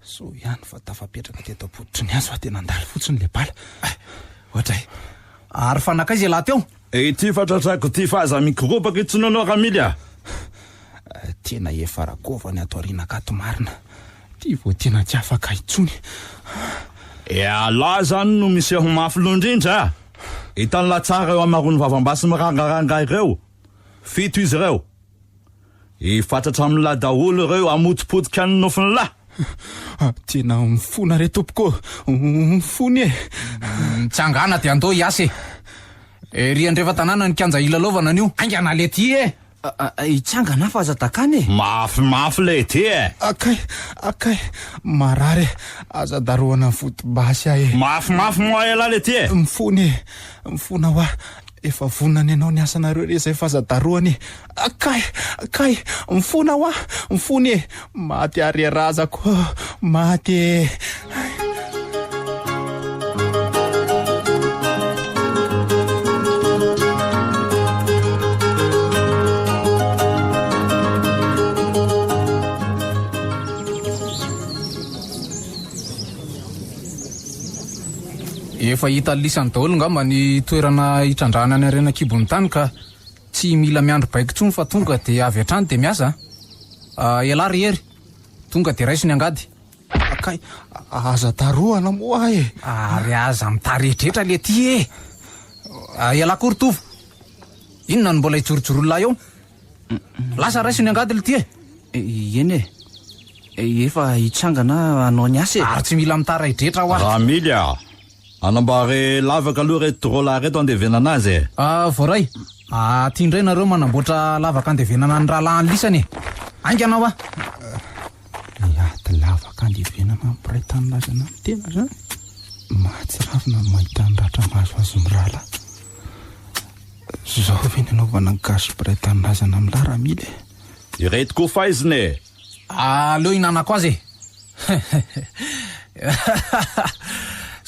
so ihany fa tafapetraka teto apoditry ny azo fa tena andalo fotsiny le bala ohatray ary fanakay zay lahy teo ty fatratrako ty fa aza mikropaka itsonanao ramily a tena efa rakovany ato arinakato marina ty vo tena tsy afaka itsony ala zany no misy aho mafy loindrindra hitany latsara eo amarony vavambasy mirangaranga ireo fito izy ireo ifatratra amin'ny lahy daholo ireo amotipotika ny nofiny lahy tena mifona re tompoko mifony e tsy angana de andao iasy e ry andrefa tanàna ny kanja ilalovana an'io aingana le ty e itsangana fa aza takany e mafy le ty e akay marary aza daroana fotobasy ahy mafy moa ela le ty e mifona hoa efa vonany ianao ny asanareo re zay fa aza daroany akay mifona hoa mifony e maty ariarazako maty e efa hita lisany daholo ngamba ny toerana hitrandrana ny arena kibony tany ka tsy mila miandro baiko tsony fa tonga de avy atrany de miasa ela rehery tonga de raisiny angady akay aza taroana moa e ary aza mitarehetrehtra le ty e ela koritovo inona no mbola hijorojorolahy eo lasa raisiny angady le ty e eny e efa hitsangana anao ny asa e ary tsy mila mitaraidretra ho ramily a anambare lavaka aloha reto rola reto andevenana azy e voray ty indray nareo manamboatra lavaka andevenana ny rahalahy ny lisany e ainga anao a lavaka andevenana mpiray taninazy ana tena zany mahatsiravina mahita ny ratra mahazoazo ny rahalahy zao ve ny anaovana ny gaso mpiray taninazy ana amin'ny lahy ramily ireto koa faiziny e aleo hinanako azy e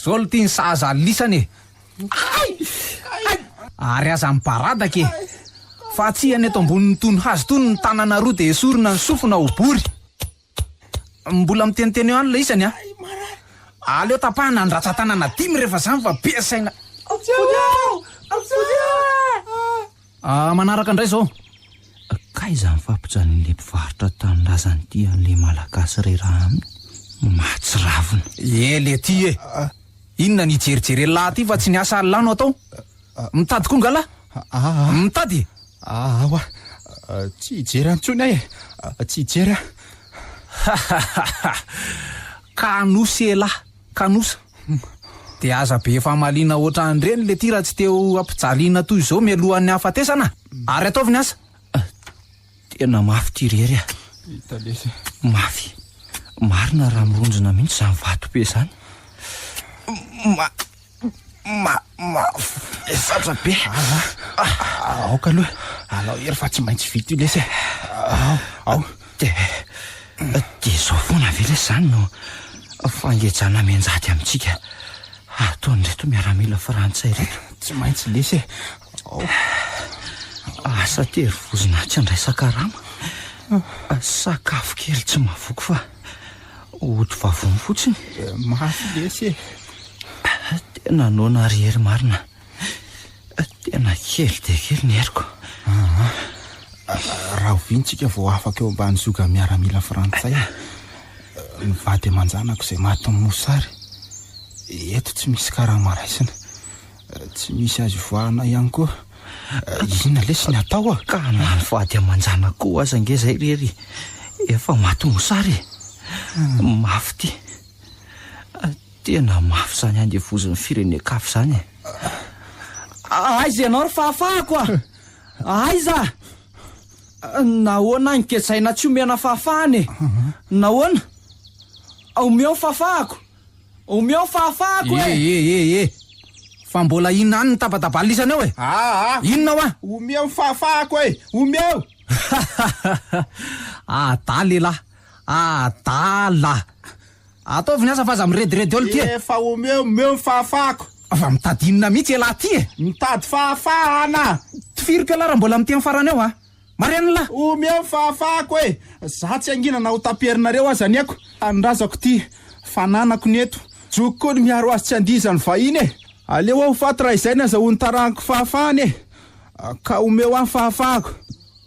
zao lo tia ny sahaza lisany e ary aza mibaradaka e fa tsy any eto ambonin'ny tony hazo tony ny tanana roa de esorina ny sofina ho bory mbola miteniteny eo any le isany a aleo tapahana ny ratsa-tanana dimy rehefa zany fa piasaina manaraka indray zao kaiza mifampijanon'le mpivarotra tanindrazany ty an'le malagasy ray raha aminy mahatsiravina le ty e inona ny jerijery lahy ty fa tsy niasa alano atao mitady kongala mitady awa tsy hijery antsony ahy e tsy hijery kanosy elahy kanosa de aza be efa malina oatra andreny le ty raha tsy teo ampijaliana toy izao mialohan'ny hafatesana ary ataovy ny asa tena mafy ty rery a mafy marina raha mironjona mihitsy zany vato-be zany satra be aoka aloha alao ery fa tsy maintsy vito io lesy ao de zao foana ve lesy zany no fangejana menjady amintsika ataony reto miaramila frantsay reto tsy maintsy lesy asa tery vozina tsy andray sakarama sakafo kely tsy mahavoky fa oto vavony fotsiny mafy lesy tena nona rehery marina tena kely de kely ny heriko raha ovintsika vao afaka eo ambany zoga miaramila frantsay mivady amanjanako zay maty mosary eto tsy misy karaha maraisina tsy misy azy voahana ihany koa inona lesy ny atao ka nany vady amanjana koa aza nge zay rery efa maty mosary mafy ty tena mafy zany andevoziny firenekafo zany aiza ianao ry fahafahako aiza nahoana niketsaina tsy omena fahafahany nahoana omeo fahafahako fa mbola inona any ny tabatabany lisana eo inona hoa omeo fahafahako e omeo ada lehilahy ada lahy ataovy ny asa fa aza mirediredy olo ty efa omeo fahafahako Ava mitadinina mihitsy lahy ty e. Mitady fahafahana. Tifirika lahy raha mbola mitỳ amin'ny farany eo a. Mariana lahy. Omeo fahafahako e. Za tsy anginana ho taperinareo aza niako. Andrazako ty fananako neto. Joko koa ny miaro azy tsy andizany vahiny e. Aleo aho faty raha izay nazahoany taranako fahafahany e. Ka omeo amin'ny fahafahako.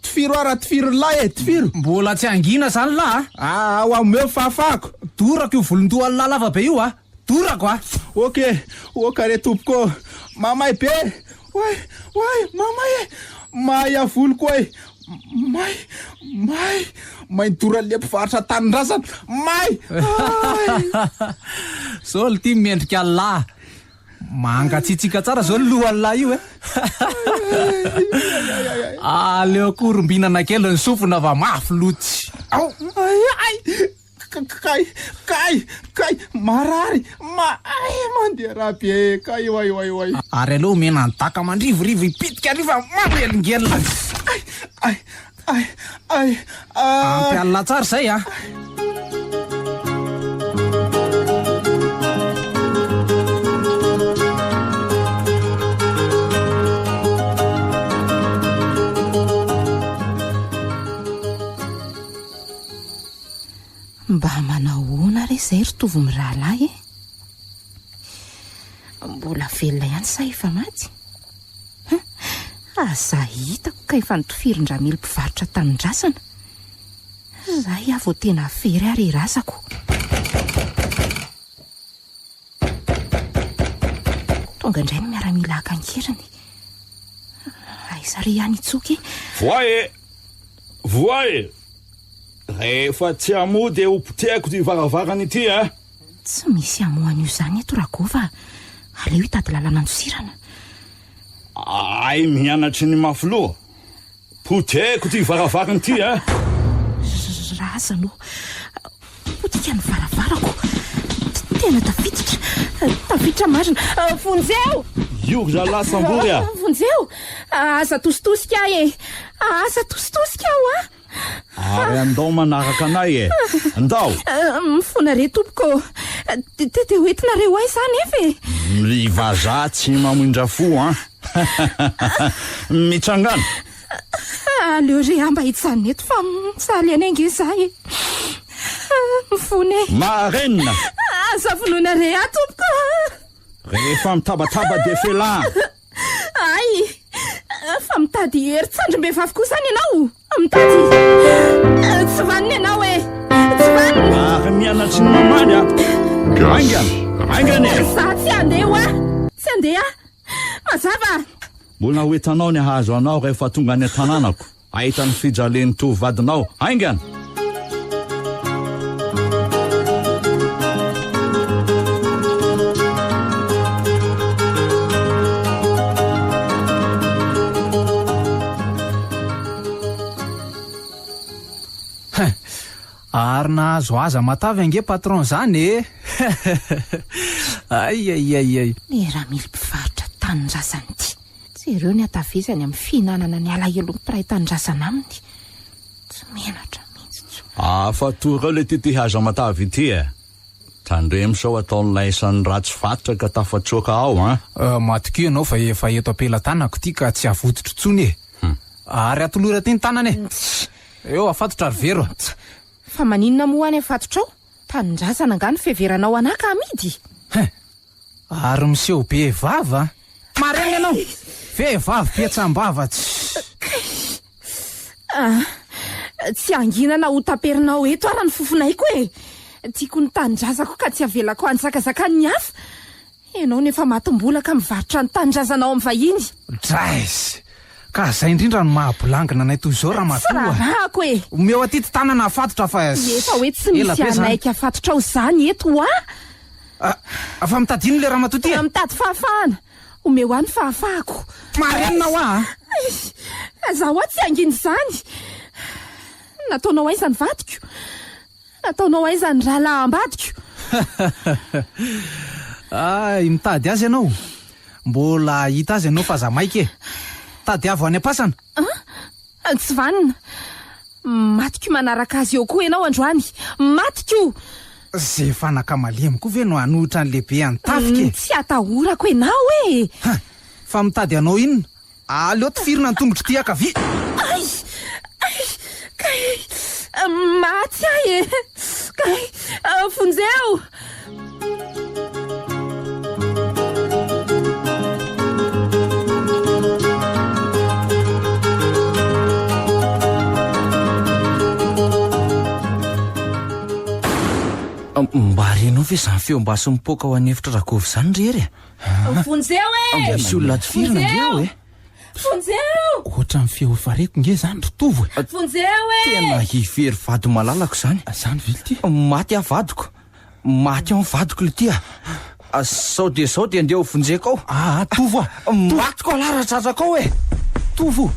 Tifiro ara tifiro lahy e, tifiro. Mbola tsy angina zany lahy a. Ao omeo fahafahako. Dorako io volondoha lahy lava be io a. Dorako a. Ok, kare tompoko. Mamay be. Way, mamay e. Maya volo koa e. May dora le mpivarotra tanindrazana. May. Zao le ty mendrika lahy. Mangatsitsika tsara zao ny lohan'ny lahy io e. Aleo korumbinana kely ny sofina va mafy lotsy. Kay marary mandeha raha be kay way. Ary aleo mena ny taka mandrivorivo ipitika ariva mamelingela. Ampialina tsara zay a. Mba manahoana re zay ry tovo mirahalahy e. Mbola velona ihany sa efa maty. Aza hitako ka efa nitofirin-dramily mpivarotra tanin-drasana. Zay aho vao tena very ary razako. Tonga indray ny miaramila akan-keriny. Aiza ry ihany itsoky. Voaye rehefa tsy amoa dia hopotehako ty varavarana ity a. Tsy misy amoan'io zany eto rakova. Aleo hitady lalana andosirana. Ay mianatry ny mafoloha. Potehako ty varavarana ity a. Razano. Potika ny varavarako. Tena tafiditra marina. Vonjeo. Io za lasambory a. Vonjeo. Asa tositosika e. Asa tositosika a. Ary andao manaraka anay e. Andao. Mifona re tompoko. Te hoentinareo ay zany efe. Ny vaza tsy mamindra fo a. Mitsangana. Aleo re amba hitsany eto fa misaly anenge zay. Mifona e. Marenina. Aza vonona re a tompoko. Rehefa mitabataba de felà. Ay. Fa mitady herintsandrim-behivavy koa zany ianao. Mitady. Tsy vanina ianao e. Tsy vanina. Ary mianatry ny mamany a. Aingana e. Za tsy andeha a. Tsy andeha. Mazava. Mbola hoentanao ny hahazo anao rehefa tonga any an-tanànako. Ahita ny fijalen'ny tovadinao. Aingana. Ary nahazo aza matavy ange patron zany e. Ay. Ny ramily mpivarotra tanin-drasany ty. Tsy ireo ny atavizany amin'ny fihinanana ny alahelo mpiray tanin-drasana aminy. Tsy menatra mihitsy. Fa toreo le ty haza matavy ity e. Tandremo sao ataon'ilay isan'ny ratsy fatotra ka tafatsoaka ao a. Matokio ianao fa efa eto ampelantanako ty ka tsy avototro tsony e. Ary atolora ty ny tanana e. Eo afatotra ary vero. Fa maninona moa any afatotrao? Tanin-drasana nga ny fiheveranao anaka amidy. Ary miseho be vava. Marena ianao. Vehivavy piatsam-bava Tsy anginana ho taperinao eto ara ny fofonaiko e. Tiako ny tanin-drazako ka tsy avelako antsakazakany ny hafa. Ianao nefa matombolaka mivarotra ny tanin-drazanao amin'ny vahiny. Drais. Ka zay indrindra no mahabolangina anay toy izao raha matoa. Farahako e. Omeo aty ty tanana afatotra fa efa hoe tsy misy anaiky afatotrao zany eto a. Afa mitadino le raha matoa ty. Mitady fahafahana. Omeo any fahafahako. Marenina ho a. Zaho a tsy anginy zany. Nataonao aiza ny vadiko. Nataonao aiza ny rahalahy ambadiko. Ay, mitady azy ianao. Mbola hita azy ianao fa za maika e. Tady avo any am-pasana. Tsy vanina. Matiko manaraka azy eo koa ianao androany. Matiko. zay fanaka malemoko ve no hanohitra ny lehibe any tafika tsy atahorako ianao e. fa mitady anao inona aleo tifirina ny tongotra ty akavia. Maty ahy e. Kay fonjeo. Mba renao ve zany feo mba sy mipoaka ho an'efitra rakovy zany rery Fonjeo e. misy olona tifirina ndreo e. Fonjeo. Ohatra ny feo fareko nge zany rotovo Fonjeo e. Tena hivery vady malalako zany. zany vely ty. Maty aho vadiko, maty ao ny vadiko le tya. Sao de andeha ho vonjeko ao. Tovo matiko alaradradraka ao e. tovo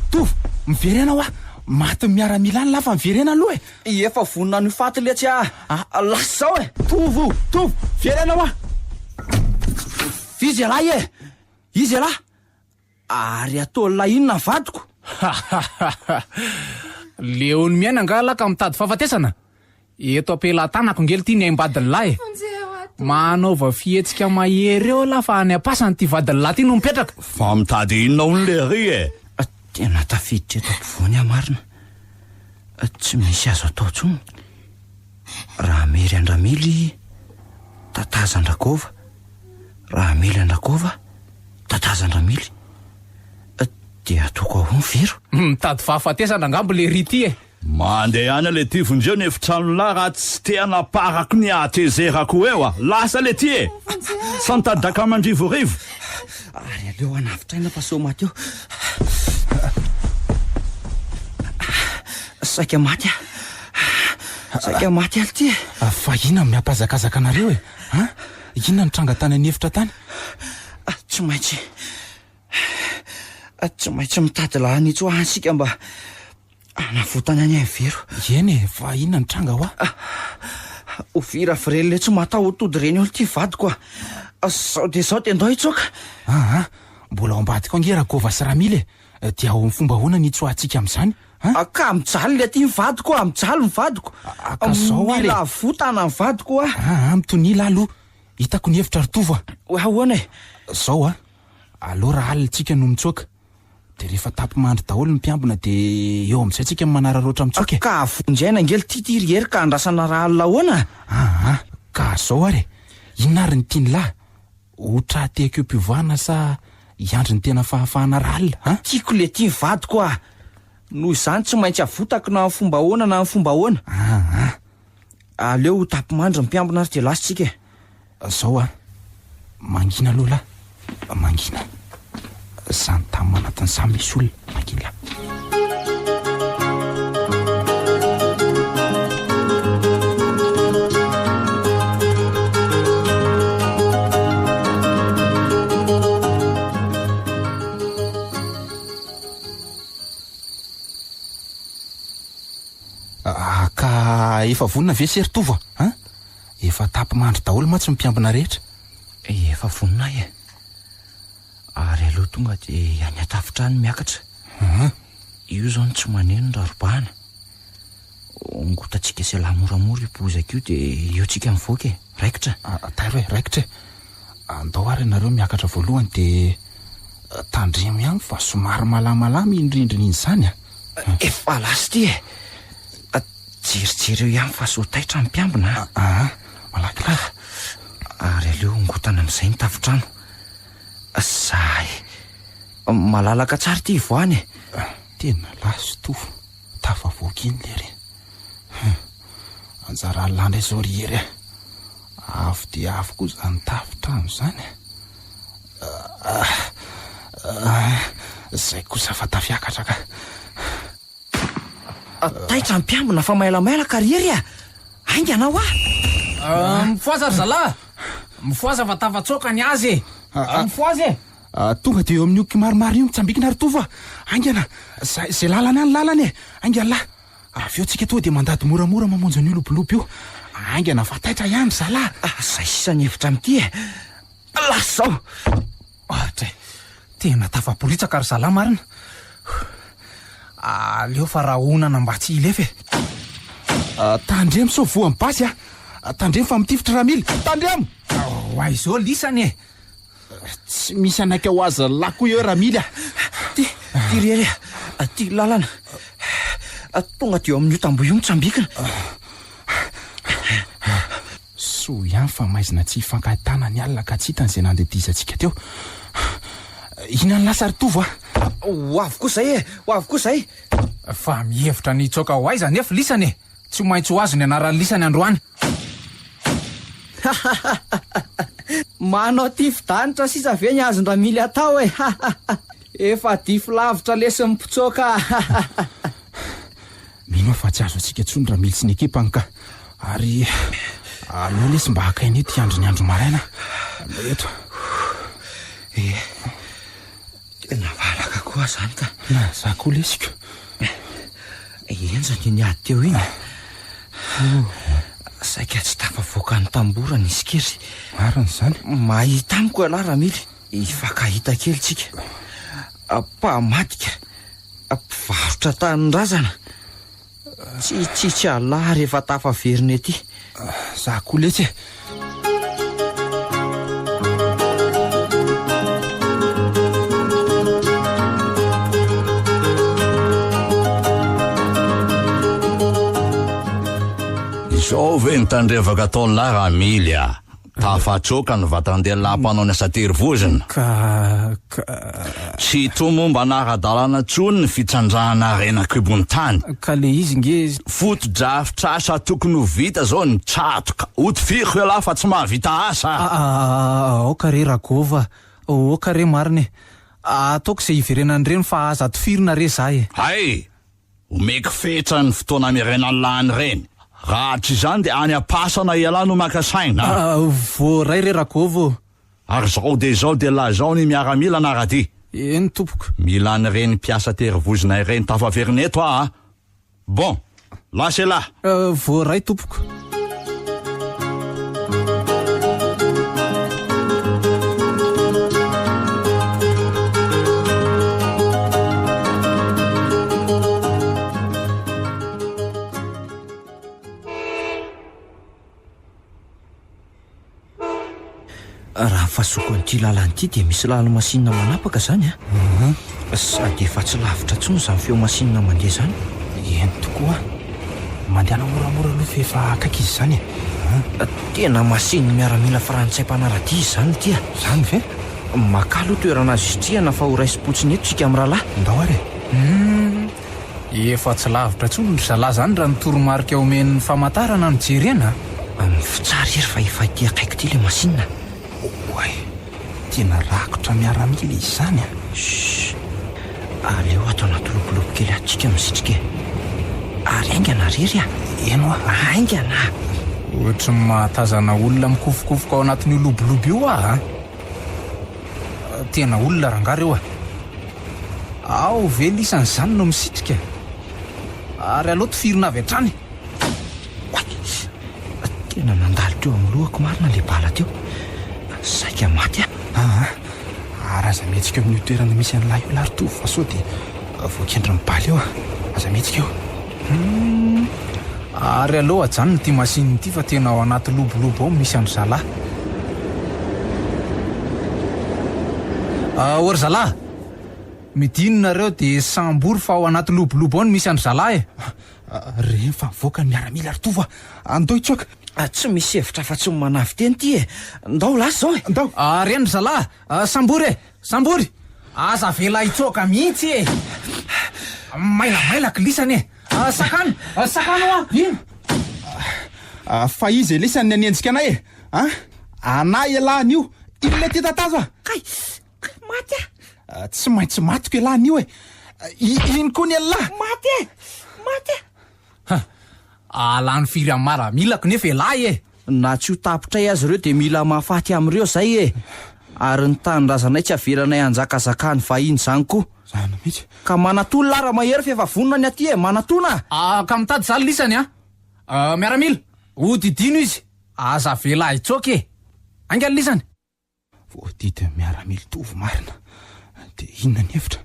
mivery anao maty miaramila any lafa mivery aloha e. Efa vonina ny faty le tsy lasa zao e. Tovo very anao Izy alahy e. Izy alahy. Ary atao lainona ny vadiko. leony miaina angala ka mitady fahafatesana. Eto ampelantanako ngely ty ny aimbadiny lahy. Manaova fihetsika mahery eo lafa any apasany ty vadiny lahy ty no mipetraka. Fa mitady inona hono le ry e. Tena tafiditra eto ampovoany amarina. Tsy misy azo atao tsony. Raha mery Andramily tataza Andrakova. Raha mely Andrakova tataza Andramily. Dia atoko ao ny vero. Mitady fahafatesana angambo le ry ty e. Mandeha any le ty vonjeo ny efitrano lahy raha tsy te anaparako ny atezerako eo lasa le ty e. Santady daka mandrivorivo. Ary aleo anavitraina fa so maty eo. Saika maty aly ty e. Fa inona miapazakazaka anareo e. Inona ny tranga tany any efitra tany. Tsy maintsy mitady laha nitsoahansika mba anavotany any vero. Eny e, fa inona ny tranga hoa. Ho vira frely le tsy mataotody reny olo ty vadiko sao de andao hitsoaka. Mbola ao ambadika ange Rakova sy Ramily e. Dia ao ny fomba hoana nitsoahantsika am'izany. Ka mijaly le ty mivadiko mijaly mivadiko. Ka zao ary. Mila votana mivadiko mitonila aloha. Hitako ny hevitra ritovo ahoana e. Zao aloha raha alitsika no mitsoaka. De rehefa tapy mandry daholo ny mpiambina de eo am'izay tsika manararoatra mitsoaka. Ka vonjaina ngely titiryhery ka andrasana raha alina ahoana. Ka zao ary. Inona ary ny tiany lahy? Otra teko mpivoana sa iandry ny tena fahafahana raha alina? Tiako le ty vadiko noho izany tsy maintsy avotako na fomba ahoana na fomba ahoana. Aleo tapy mandry ny mpiambina ary de lasitsika. Zao mangina aloha lahy. Mangina. Zany tamy manatiny samy misy olona. Mangina. Ka efa vonina ve sery tovo efa tapy mandry daholo ma tsy mpiambina rehetra. Efa vonina e. Ary aloha tonga de any atafitrany miakatra. Io zao tsy maneno rarobahana. Ongotatsika sy lahy moramora ipozaka io de eo tsika mivoaka e. Raikitra. Taro e, raikitra e. Andao ary nareo miakatra voalohany de tandremo ihany fa somary malamalama indrindriny izany Efa lasy ty e. Jerijereo ihany fa so taitra ny mpiambina. Malakilaky. Ary aleo ongotana am'izay ny tafitrano. Zay malalaka tsara ty voany e. Tena lasy to. Tafavoaka iny lery. Anjara landra izao riery. Afo dia afo koa zany tafitrano zany. Zay kosa fa tafiakatra ka. Taitra ny mpiambina fa mailamaila kariery Ainga anao mifoaza ry zalahy. Mifoaza fa tafatsoaka ny azy. Mifoaza tonga de eo amin'ny oky maromaro io mitsambikina ry tovo Aingana zay lalana any lalana Aingana lahy. Avy eo tsika tonga de mandady moramora mamonjy ny lopolopo io. Aingana fa taitra ihany zalahy. Zay sisany hevitra amity lasa zao. Tena tafaporitsaka ry zalahy marina. Aleo fa raha onana mba tsy ilefy tandremo so voa amin'ny basy tandremo fa mitifitra ramily tandremo aizo lisany e tsy misy anaiky ho aza lako eo ramily ty rery ty lalana tonga teo amin'io tambo io mitsambikana so ihany fa maizina tsy hifankahitana ny alina ka tsy hitan'izay nandedizatsika teo inany lasary tovo ho avy koa zay fa mihevitra ny tsoka ho aizany efa lisany e tsy maintsy ho azo ny anaran'ny lisany androany manao ty fidanitra sisa ve ny azon-dramily atao e efa difo lavitra lesy mpitsoka mino fa tsy azo atsika tsony ramily sy ny ekipany ka ary aleo lesy mba hakainy ty andro ny andro maraina eto tena valaka koa zany ka na za koa lesiko enjany ny ady teo iny saika tsy tafavoaka ny tamborany izy kery mariny zany mahita amiko alahy ramily ifakahita kely tsika mpamadika mpivarotra tanin-drazana tsy alahy rehefa tafaveriny aty za koa lesy e izao ve nitandrevaka ataony lahy ramily tafatroka ny vatandelahy-panao ny asa terivozina tsy tomomba nara-dalàna tsony ny fitsandrahana renakibony tany ka le izy nge foto-drafitra asa tokony ho vita zao ny tratoka otifiko elahy fa tsy mahavita asa okare rakova okare mariny ataoko zay iverenan'ireny fa aza tifirina re za e hay omeko fetra ny fotoana mirenany lany reny raha tsy izany dia any am-pasana ialahy no makasaina voaray re rakovo ary zao dia lazao ny miaramila naraty eny tompoko mila nyreny mpiasa terivozina ireny tafaverineto bon lasa elahy voaray tompoko raha fasoko an'ity lalanyity dia misy lala masinina manapaka zany sady efa tsy lavitra tsony zany feo masinina mandeha zany eny tokoa mandeana moramora aloha fa efa akaiky izy zany tena masinina miaramila frantsay mpanaradia izy zany tya zany ve makalo toerana azo istrihana fa ho raisy-potsiny eto tsika amin'ny rahalahy ndao ary efa tsy lavitra tsony ry zalahy zany raha nitoromarika omen'ny famantarana ny jerena amin'ny fitsary ery fa efa ity akaiky ty le masinina oay tena rakotra miaramila izy zany aleo ato anaty lobolobo kely atsika misitrika ary aingana rery eno aingana ohatra mahatazana olona mikofokofoka ao anatin'io lobolobo io tena olona rangar eo ao ve lisany zany no misitrika ary aloha tifirina avy hatrany tena nandalo teo amin'ny lohako marina le bala teo saika maty ary aza mihetsika amin'io toerana misy an'lahy io lary tovo fa sao dia voakendry mibaly eo aza mihetsika eo ary aloha ajanony ty masiny ity fa tena ao anaty lobolobo ao misy andro zalahy ory zalahy midinonareo dia sambory fa ao anaty lobolobo ao no misy andro zalahy reny fa mivoaka ny miaramila ary tovo andao itsoaka tsy misy hevitra fa tsy manavy teny ty ndao lasy zao ndao ary andro zalahy sambory sambory aza vela itsoaka mihitsy mailamailaky lisany sakano ino fa izy lisany ny anenjika anay anay ialahn'io ino le ty tatazo kay maty tsy maintsy matiko ialahn'io ino koa ny alahy maty alany firy amin'ny maramilako nefa elahy na tsy ho tapitray azy ireo dia mila mahafaty amin'ireo zay ary ny tanindrazanay tsy avelanay anjakazakany vahiny zany koa zany mihitsy ka manatolo lara mahery fa efa vonona ny aty manatona ka mitady zany lisany miaramila hodidino izy aza vela itsoky angany lisany voadity miaramila tovo marina dia inona ny hevitra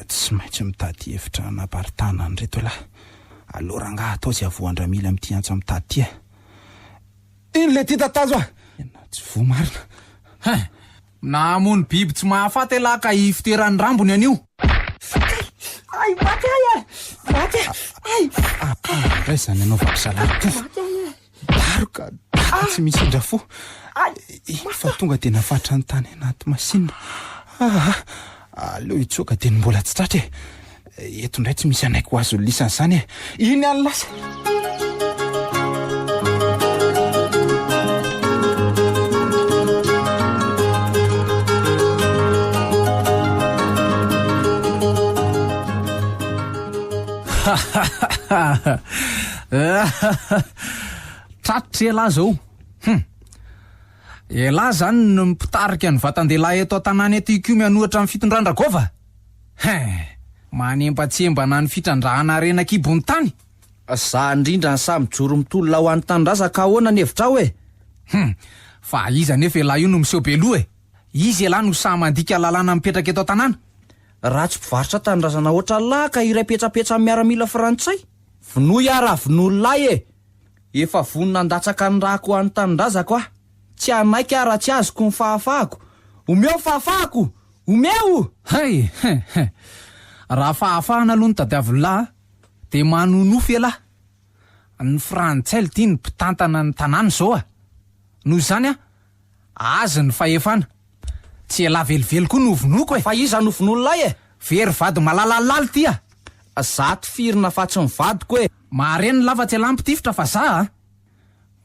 tsy maintsy mitady hevitra naparitana ny reto lahy aloha rangahy atao zay avoandramila am'ty antso am'tady ty e. Ino le ty tatazo a? Tsy vo marina. Namony biby tsy mahafaty laha ka ifiteran'ny rambony anio. Ay, maty ay e! Maty! Ay! Ray zany anao vapisalary to. Daro ka tsy misy indra fo. Fa tonga de nafatra ny tany anaty masinina. Aleo itsoaka de mbola tsy tratra e. Eto ndray tsy misy anaiko azo lisany zany e. Iny any lasa. Tratra elahy zao. Elahy zany no mipitarika ny vatan-dehilahy eto an-tanàna eto iko mianohatra amin'ny fitondran-drakova. Manembatsemba ny fitrandrahana renan-kibony tany. Za indrindra ny samy joro mitolona ho an'ny tanindrazaka ka ahoana ny hevitra ao e. Fa iza nefa elahy io no miseho be loha e. Izy elahy no sa mandika lalàna mipetraka eto an-tanàna. Raha tsy mpivarotra tanindrazana oatra lahy ka iray petsapetra amin'ny miaramila frantsay. Vinoy ara vinoy lahy e. Efa vonina andatsaka ny rahako ho an'ny tanindrazako ah. Tsy anaika raha tsy azoko ny fahafahako. Omeo fahafahako! Omeo! Hay! Raha fahafahana aloha ny tadiavy lahy de manonofy elahy. Ny frantsay ty ny mpitantana ny tanàna zao a. Noho izany azy ny fahefana. Tsy elahy velively koa novinoko e. Fa iza novin'olona e? Very vady malalalala ty a. Zato firina fa tsy mivadiko e. Mareny lava tsy elahy mpitifitra fa za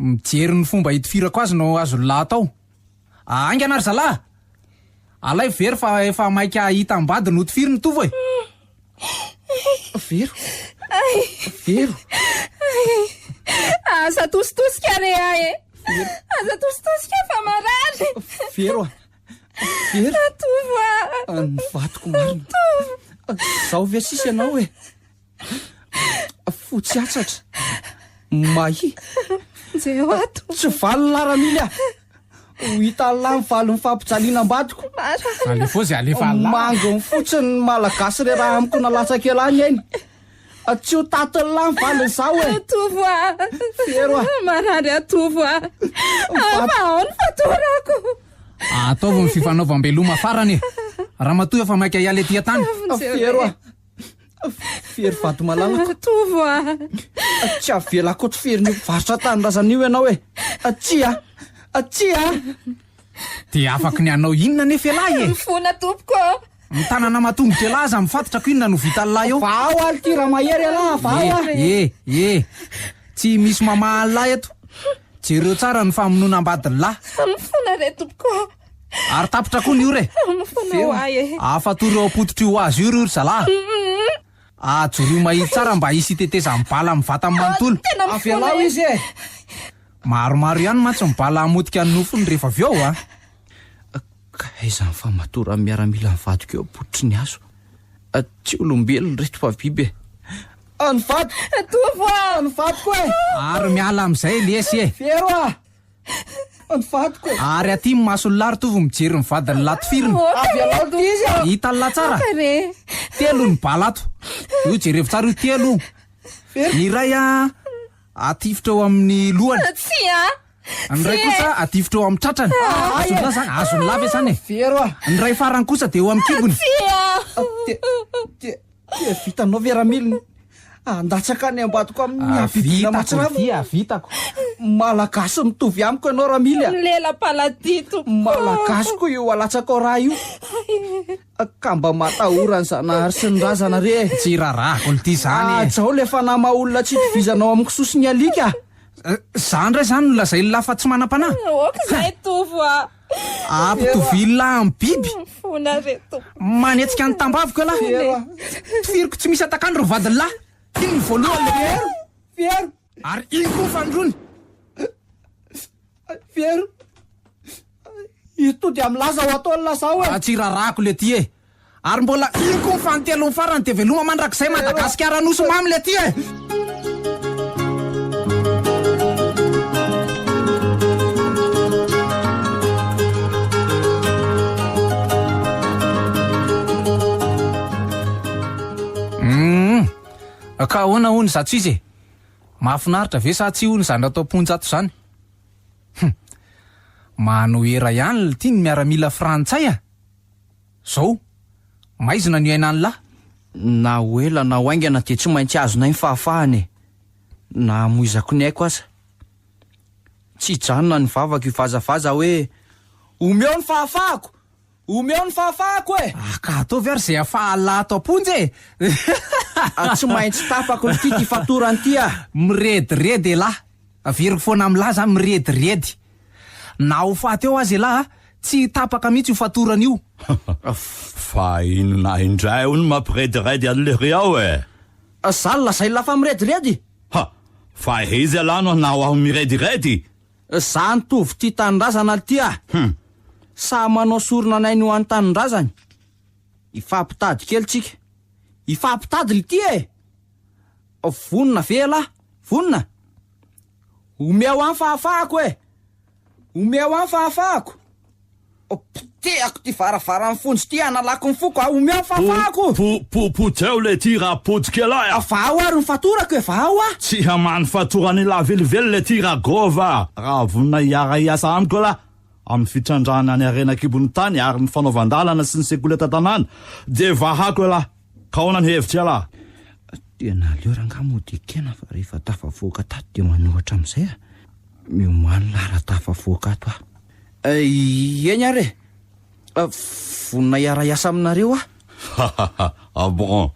mijery ny fomba hitifirako azy no azo lahy tao. Aingana ry zalahy. Alay very fa efa maika hita ambady no tifiriny tovo e. Vero. Vero. Aza tositosika re ahy e. Aza tositosika fa marary. Vero. Vero. Tovo. Ny vatoko marina. Zao ve sisy ianao e. Fotsy atsatra. Mahi. Zay ato. Tsy valy laramily ho hita lahy mivaly mifampijaliana ambadiko. Alefozy alefa mango ny fotsiny malagasy re raha amiko nalatsaka elany eny. Tsy ho tatiny lahy mivaly zao e. Tovo a. Vero a. Marary a tovo a. Afaony fatorako. Ataovy ny fifanaovam-beloma farany e. Raha matoa efa maika hiala ety an-tany. Vero a. Fery vady malalaka. Tovo a. Tsy avela koa tsy fery ny varotra tanindrazan'io ianao e. Tsia. Tsia. De afaky ny anao inona nefa elahy e. Mifona tompoko. Ny tanana matongotra elahy aza mifatotrako inona no vita lahy eo. Va ao aly ty raha mahery elahy va ao. Tsy misy mamaha lahy eto. Jereo tsara ny famonoana ambadiny lahy. Mifona re tompoko. Ary tapitra koa ny io re. Mifona ho ahy e. Afatory eo apototry ho azy io ry zalahy. Ajoro mahitsy tsara mba hisy teteza mibala amin'ny vata amin'ny manontolo. Avelao izy e. Maromaro ihany mantsy mibala hamotika ny nofony rehefa avy ao a. Ka aiza ny famatora miaramila ny vadiko eo apototry ny azo. Tsy olombelona reto fa biby e. Ny vadiko. Tovo a. Ny vadiko e. Ary miala amin'izay lesy e. Vero a. Ny vadiko e. Ary aty masolo lary tovy mijery ny vadiny latifiriny. Avelao ty izy a. Hita la tsara. Re. Telo ny balato. Io jerevo tsara io telo. Ny iray atifitra eo amin'ny lohany. Tsy a. Ny ray kosa atifitra eo amin'ny tratrany. Azonla zany, azony lava zany e. Vero a. Ny ray farany kosa de eo amin'ny kibony. Tsy a. Vitanao veramiliny. Andatsaka ny ambadiko amin'ny ampidina matsiravo. Avitako. Malagasy mitovy amiko ianao ramily a. Lela paladito. Malagasy koa io alatsaka raha io. Ka mba matahorany zanahary sy ny razana re. Tsy rarahako ty zany e. Zao le fa nama olona tsy tivizanao amin'ny kisosy ny alika. Zany ray zany no lazay lafa tsy manam-panahy. Ok zay tovo a. Ampitovila amin'ny biby. Mifona re tompoko. Manetsika ny tambaviko elahy. Tifiriko tsy misy atakandro vadiny lahy. Iny ny voalohany le. Vero. Ary iny koa fandrony. Vero. Ito dia milaza ho ataonla zao e. Tsy rarahako le ty e. Ary mbola iny koa fantelo ny farany de veloma mandrakizay Madagasikara noso mamy le ty e. Ka ahoana hony zato izy e? Mahafinaritra ve sa tsy hony zany atao ponjato zany? Mano era ihany le tiany miaramila frantsay a? Zao, maizina ny aina ny lahy. Na hoela na hoaingana dia tsy maintsy azonay ny fahafahany. Na moizako ny aiko aza. Tsy janona ny vavaka io vazafaza hoe omeo ny fahafahako! Omeo ny fahafahako e! Ka ataovy ary zay afahala ato aponjy e! Tsy maintsy tapako ny ty fatorany ty a. Mirediredy e lahy. Averiko foana amin'ny lahy zany mirediredy. Na ho faty eo azy e lahy, tsy tapaka mihitsy io fatorany io. Fa inona indray hono mampirediredy an'lery ao e? Zany lasay lafa mirediredy. Fa izy alano na ho aho mirediredy. Zany tovy ty tanindrazana ty a. Sa manao sorona nay ny ho an'ny tanindrazany. Ifampitady kely tsika. Ifampitady le ty e. Vonina ve lahy? Vonina. Omeo any fahafahako e. Omeo any fahafahako. Piteako ty varavarany fontsy ty analako ny foko. Omeo any fahafahako. Poteo le ty raha potsika lahy. Vao ary ny fatorako e, vao a. Tsy hamany fatorany la velively le ty raha gova. Raha vonina hiara hiasa amiko lahy. Amin'ny fitrandrana ny arenakibony tany ary ny fanaovandalana sy ny sekoleta tanàna. De vahako lahy. Ka ahoana ny hevitsy lahy? Tena leo rangamody kena fa rehefa tafavoaka tato dia manohatra amin'izay a. Miomaly lara tafavoaka ato a. Eny ary e. Vonina hiara hiasa aminareo a. Bon.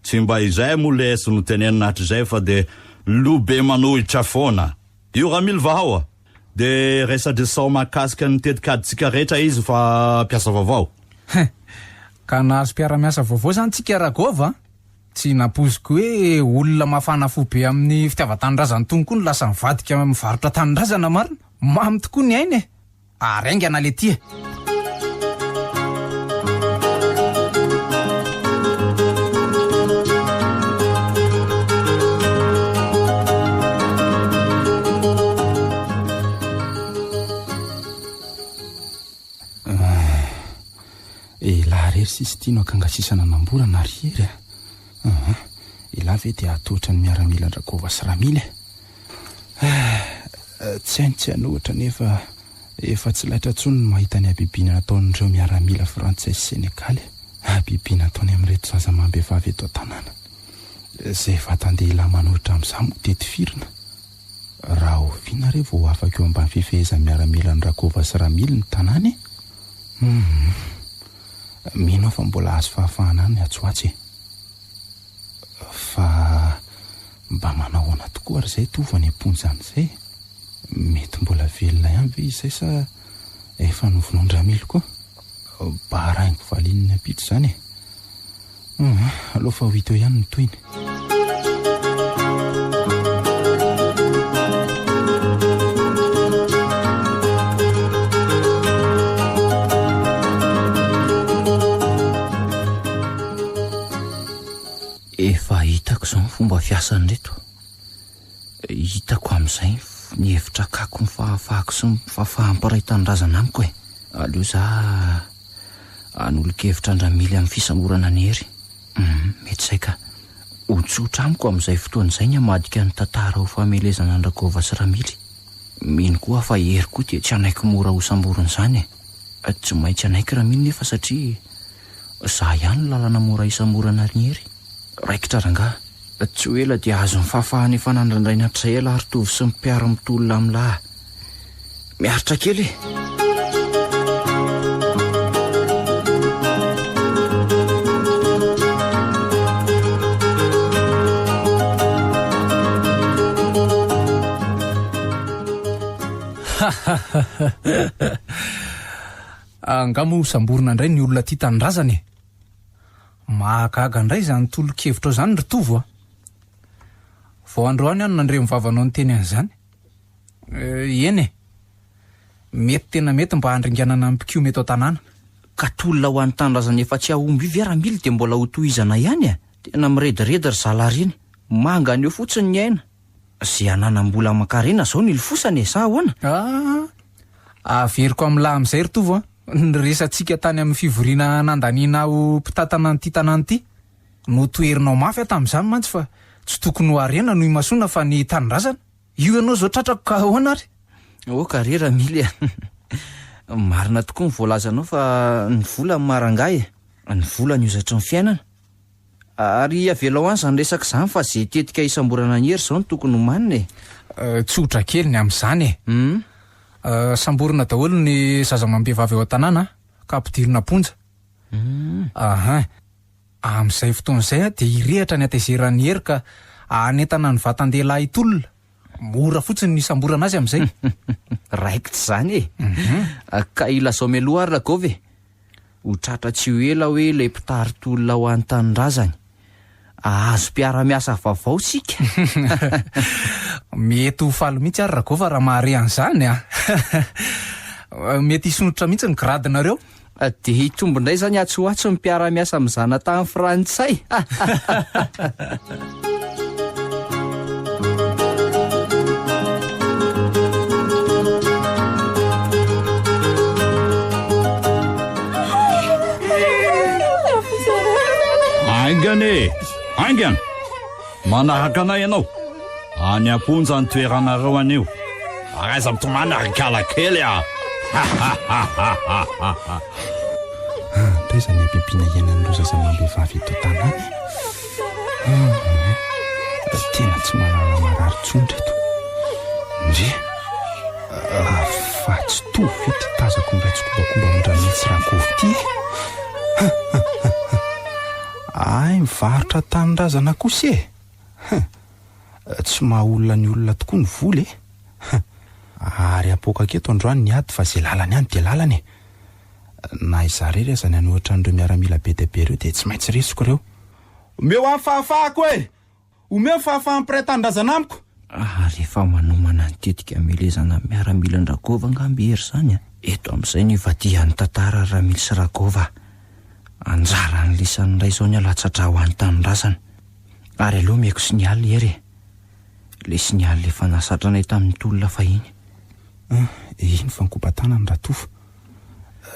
Tsy mba izay mo le sy no tenenina hatr'izay fa de lobe manohitra foana. Io raha mily vahao a. De resadry sao mahakasika ny tetikaditsika rehetra izy fa mpiasa vaovao. Ka nahazo mpiara-miasa vaovao zany tsika Ragova. Tsy napoziko hoe olona mafana fo be amin'ny fitiavan-tanindrazana tony koa no lasa mivadika mivarotra tanindrazana marina. Mamy tokoa ny ainy e. Araingana le ty e. Laha rery sisy tiano akangasisana namborana riery a. Ilahy ve dia atotra ny miaramila Ragova sy Ramily tsy hainy tsy hanohatra nefa efa tsy laitra tsony ny mahita ny abibiana nataon'ireo miaramila frantsay sy Senegaly. Abibiana ataony amin'ireto zazamambehivavy eto an-tanàna. Zay vatan-dehilahy manohitra amin'izany moa tetifirina. Raha ovianareo vao afaka eo ambany fifehezan'ny miaramila ny Ragova sy Ramily ny tanàny e. Mino fa mbola azo fahafahana ny atsoatsy e. Fa mba manahoana tokoa ary zay tovany amponja amin'izay. Mety mbola velona ihany ve izay sa efa novinao ny Ramily koa? Baraingo valininy apito zany e. Aloha fa ho hita eo ihany ny toiny. Efa hitako zao ny fomba fiasany reto. Hitako amin'izay ny hevitra kako ny fahafahako sy ny fahafahampiray tanindrazana amiko e. Aleo za hanolo-kevitra an-Ramily amin'ny fisamorana ny hery. Mety zay ka. Hotsotra amiko amin'izay fotoan'izay ny hamadika ny tantara ho famelezana ny Ragova sy Ramily. Mino koa fa hery koa dia tsy hanaiky mora ho samborona izany e. Tsy maintsy hanaiky Ramily nefa satria za ihany lalana mora isamorana ny hery. Raikitra rangaha. Tsy ho ela dia azo ny fahafahany efa nandrandraina hatr'izay ela ary tovy sy mipiara mitolona amin'ny lahy. Miaritra kely e. Angamo samborona indray ny olona ty tanindrazany e. Mahagaga indray zany tolo-kevitra zany ry tovo a. Vao androany ihany nandre mivavanao ny teny an'izany. Eny e. Mety tena mety mba handringanana ampikio mety ao tanàna. Ka tolona ho an'ny tanindrazana efa tsy ahomby io ve Ramily dia mbola ho tohizana ihany a. Tena mirediredy ry zalariny. Mangany eo fotsiny ny aina. Zay ananam-bola aman-karena zao ny ilofosany e, sa ahoana? Averiko amin'lahy amin'izay ry tovo a. Nyresantsika tany amin'ny fivoriana nandaniana ho mpitatana ny ty tanàny ty. No toerinao mafy tamin'izany mantsy fa tsy tokony ho arena no imasona fa ny tanindrazana. Io ianao zao tratrako ka ahoana ary? O kare Ramily marina tokoa ny voalazanao fa ny vola marangay ny vola ny ozatra ny fiainana ary avela ho any zany resaka izany fa zay tetika isam-borana ny hery zao no tokony homanina Tsotra kely ny amin'izany samborina daholo ny zaza-mambehivavy ao an-tanàna ka ampidirina ponja. Amin'izay fotoan'izay dia hirehatra ny atezerany hery ka anentana ny vatan-dehilahy itolona. Mora fotsiny ny samborana azy amin'izay. Raikitra zany ka ilazao mialoha ary lagova ho tratra tsy ho ela hoe ilay mpitaritolona ho an'ny tanindrazany azo mpiara-miasa vaovao sika. Mety ho faly mihitsy ary ragova raha mahare an'izany mety hisonotra mihitsy ny gradinareo. Dia hitombo indray zany atsoatso ny mpiara-miasa amin'izana tany frantsay. Aingany manahaka anay ianao any amponja ny toeranareo anio aiza mitomana rikala kely Taiza ny abibina ianan'ireo zaza-mambehivavy eto tanàna tena tsy mahalala marary tsondra eto ndre fa tsy tovy ety tazako indray tsokombakomba mindranitsy ragovy ty ay mivarotra tanindrazana kosa tsy mahaolona ny olona tokoa ny voly ary apoka keto androany ny ady fa zay lalany any dia lalany na izarere aza ny anohatra an'ireo miaramila be dia be ireo dia tsy maintsy resiko ireo. Omeo amin'ny fahafahako omeo fahafahan'ny mpiray tanindrazana amiko. Rehefa manomana ny tetika melezana miaramila ny ragova ngamby hery zany eto amin'izay ny vadihan'ny tantara Ramily sy ragova anjara ny lisan'ny ray zao ny alatsatra ho an'ny tanindrazana ary aloha meko signaly hery le signaly efa nasatranay tamin'ny tolona fahiny. Iny fankobatana ny ratofo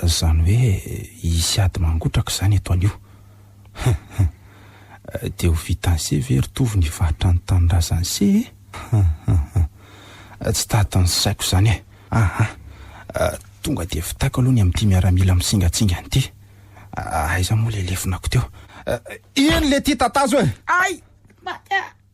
zany hoe isy ady mangotraka zany eto anio dia ho vitan'se very tovy ny varitra ny tanindrazany se tsy tatany saiko zany tonga dia vitako aloha ny amin'ity miaramila misingatsingany ity. Aiza moa le lefinako teo iny le ty tatazo ay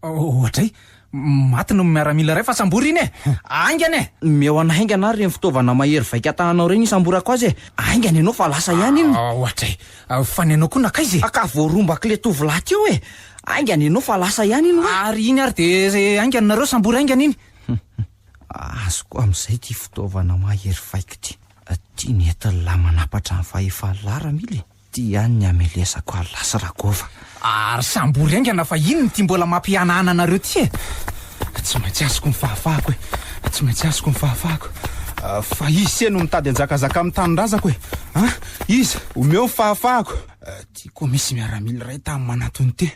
ohatray maty no miaramila ray fa sambory iny aingany meo anaingana ary reny fitaovana mahery vaika tananao reny isamborako azy aingany ianao fa lasa ihany iny ohatray fa ny anao koa nakaizy ka voarombaka le tovolahy teo aingany ianao fa lasa ihany iny ary iny ary dia aingany nareo sambory aingany iny azoko amin'izay ty fitaovana mahery vaika ty tiany etan'lahy manapatra ny fahefahala Ramily ty any ny amelesako alasa ragova ary sambory aingana fa iny ty mbola mampihanana anareo ty tsy maintsy azoko ny fahafahako tsy maintsy azoko ny fahafahako fa izy se no mitady anjakazaka amin'ny tanindrazako izy omeo ny fahafahako ty koa misy miaramila ray tamin'ny manatony ty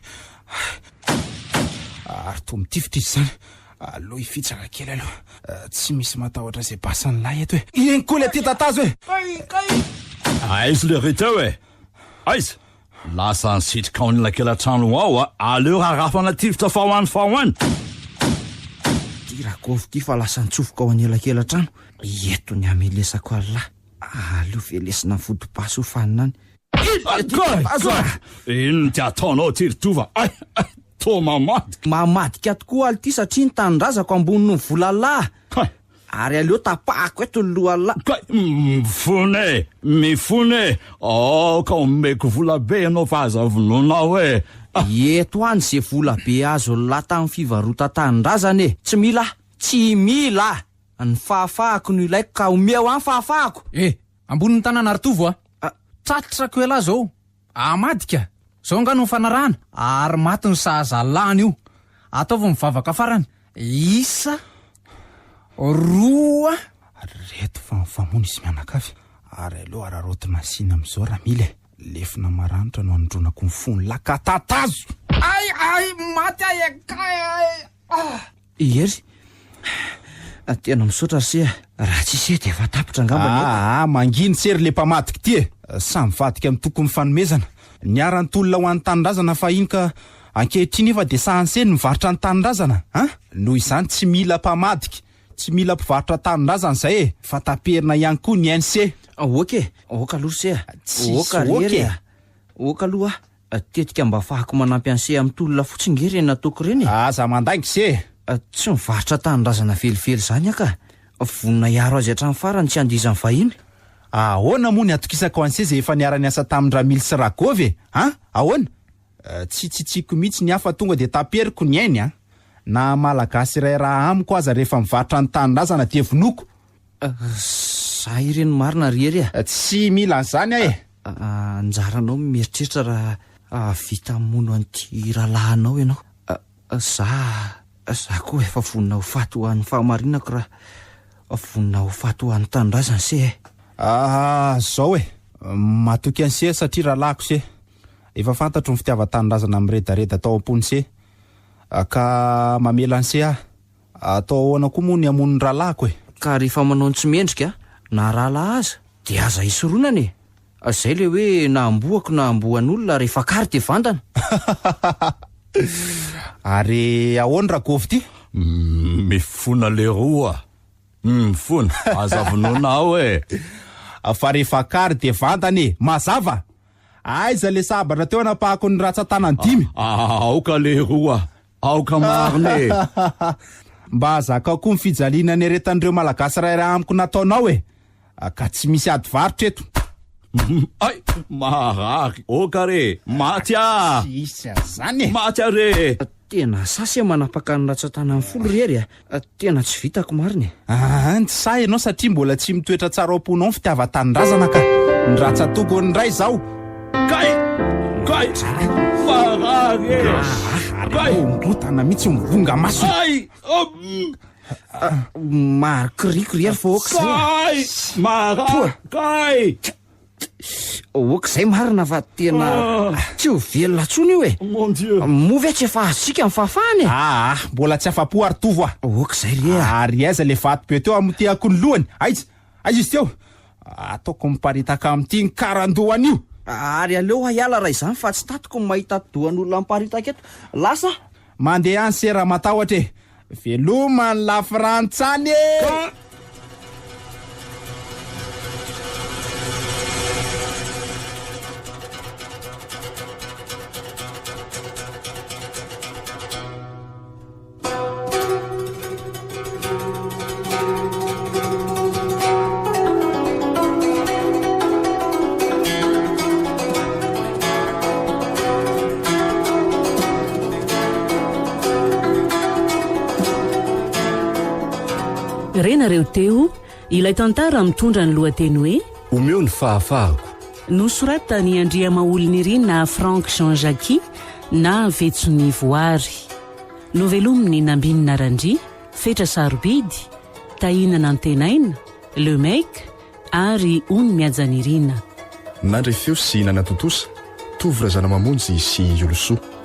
ary to mitifitra izy zany aloha ifitsaka kely aloha tsy misy matahotra zay basany lahy eto iny koa le ty tatazo aiza le reteo aiza lasa nisitrika ao nylakelatrano ao aleo rarafana tifitra fahoany ty ragova ty fa lasa nitsofoka ao anelakelatrano eto ny amelesako alahy aleo velesina ny fodipaso ho faninany ino ty ataonao ty ritova to mamadika tokoa aly ty satria ny tanindrazako amboniny ny volalahy ary aleo tapahako eto ny lohalahy mifone ka omeko volabe ianao fa aza vononao eto any zay volabe azo lahy tamin'ny fivarota-tanindrazany tsy mila ny fahafahako no ilaiko ka omeo any fahafahako ambonin'ny tanana aritovo tratrako ela zao amadika zao ngano ny fanarahana ary maty ny sahazalany io ataova mivavaka farany isa roa reto fa mifamona izy mianakavy ary aloha ararotina sina amin'izao Ramily lefina maranitra no andronako ny fony lakatatazo ay maty ery tena misaotra se raha tsisy dia efa tapitra angamba manginy sery le mpamadika ty samy vadika amin'ny tokony fanomezana niarantolona ho an'ny tanindrazana fa iny ka ankehitriny efa de sahanseny mivarotra ny tanindrazana noho izany tsy mila mpamadika, tsy mila mpivarotra tanindrazana zay fa taperina ihany koa ny NC. Oka oka aloha se oka rery oka aloha tetika mba afahako manampy anse amin'ny tolona fotsingery nataoko ireny aza mandaingy se tsy mivarotra tanindrazana felifely zany aka vonina iaro azy hatramin'ny farany tsy andizany vahiny. Ahoana moa ny atokisako anse zay efa niara-ny asa tamin'ny Ramily sy Ragovy ahoana tsy tsitsiko mihitsy ny hafa tonga de taperiko ny ainy na malagasy iray raha amiko aza rehefa mivarotra ny tanindrazana de vonoko. Za ireny marina rery tsy mila an'izany anjaranao mieritreritra raha vita mono an'ity rahalahanao ianao. Za koa efa vonina ho faty ho an'ny fahamarinako raha vonina ho faty ho an'ny tanindrazana se zao matoky an'se satria rahalahako se efa fantatro ny fitiava-tanindrazana miredareda tao am-pony se ka mamela an'se atao ahoana koa moa ny amon'ny rahalahako ka rehefa manao ny tsy mendrika na rahalahy aza de aza isoronany zay le hoe na amboako na amboan'olona rehefa kary de vandana. Ary ahoana Ragovy ty mifona le roa mifona aza vonona ao fa rehefa kary de vandany mazava aiza le sabatra teo anapahako ny ratsan-tanany 5 aoka le roa aoka marine mba azaka koa mifijaliana ny aretan'ireo malagasy raha amiko nataonao ka tsy misy ady varotra eto. Ay marary oka re maty isy zany maty re tena sasy manapaka ny ratsan-tanany folo rery tena tsy vitako mariny tsy sa ianao satria mbola tsy mitoetra tsara am-ponao ny fitiava-tanindrazana ka ny ratsa-toko ny ray zao kay marary ngotana mihitsy mivonga maso marikiriko rery fa oka kay marary oka zay marina fa tena tsy ho velona tsony io mon Dieu movy tsy efa azitsika amin'ny fahafahany mbola tsy afa-po ary tovo oka zay re ary aiza le vato be teo amitiako ny lohany aiza izy teo ataoko miparitaka amin'ity ny karandohany io ary aleo hiala raha izany fa tsy tatiko mahita dohan'olona miparitaka eto lasa mandeha any se raha matahotra velomany la frantsany renareo teo ilay tantara mitondra ny lohateny hoe omeo ny fahafahako nosorata ny Andriamaolona iry na Frank Jean Jackie na Vetsony Voary novelominy Nambinina Randry Fetra Sarobidy Tahina Nantenaina Le Mec ary Ony Miajanirina nandray feo sy nanatotosa Tovrazana Mamonjy sy Olosoa.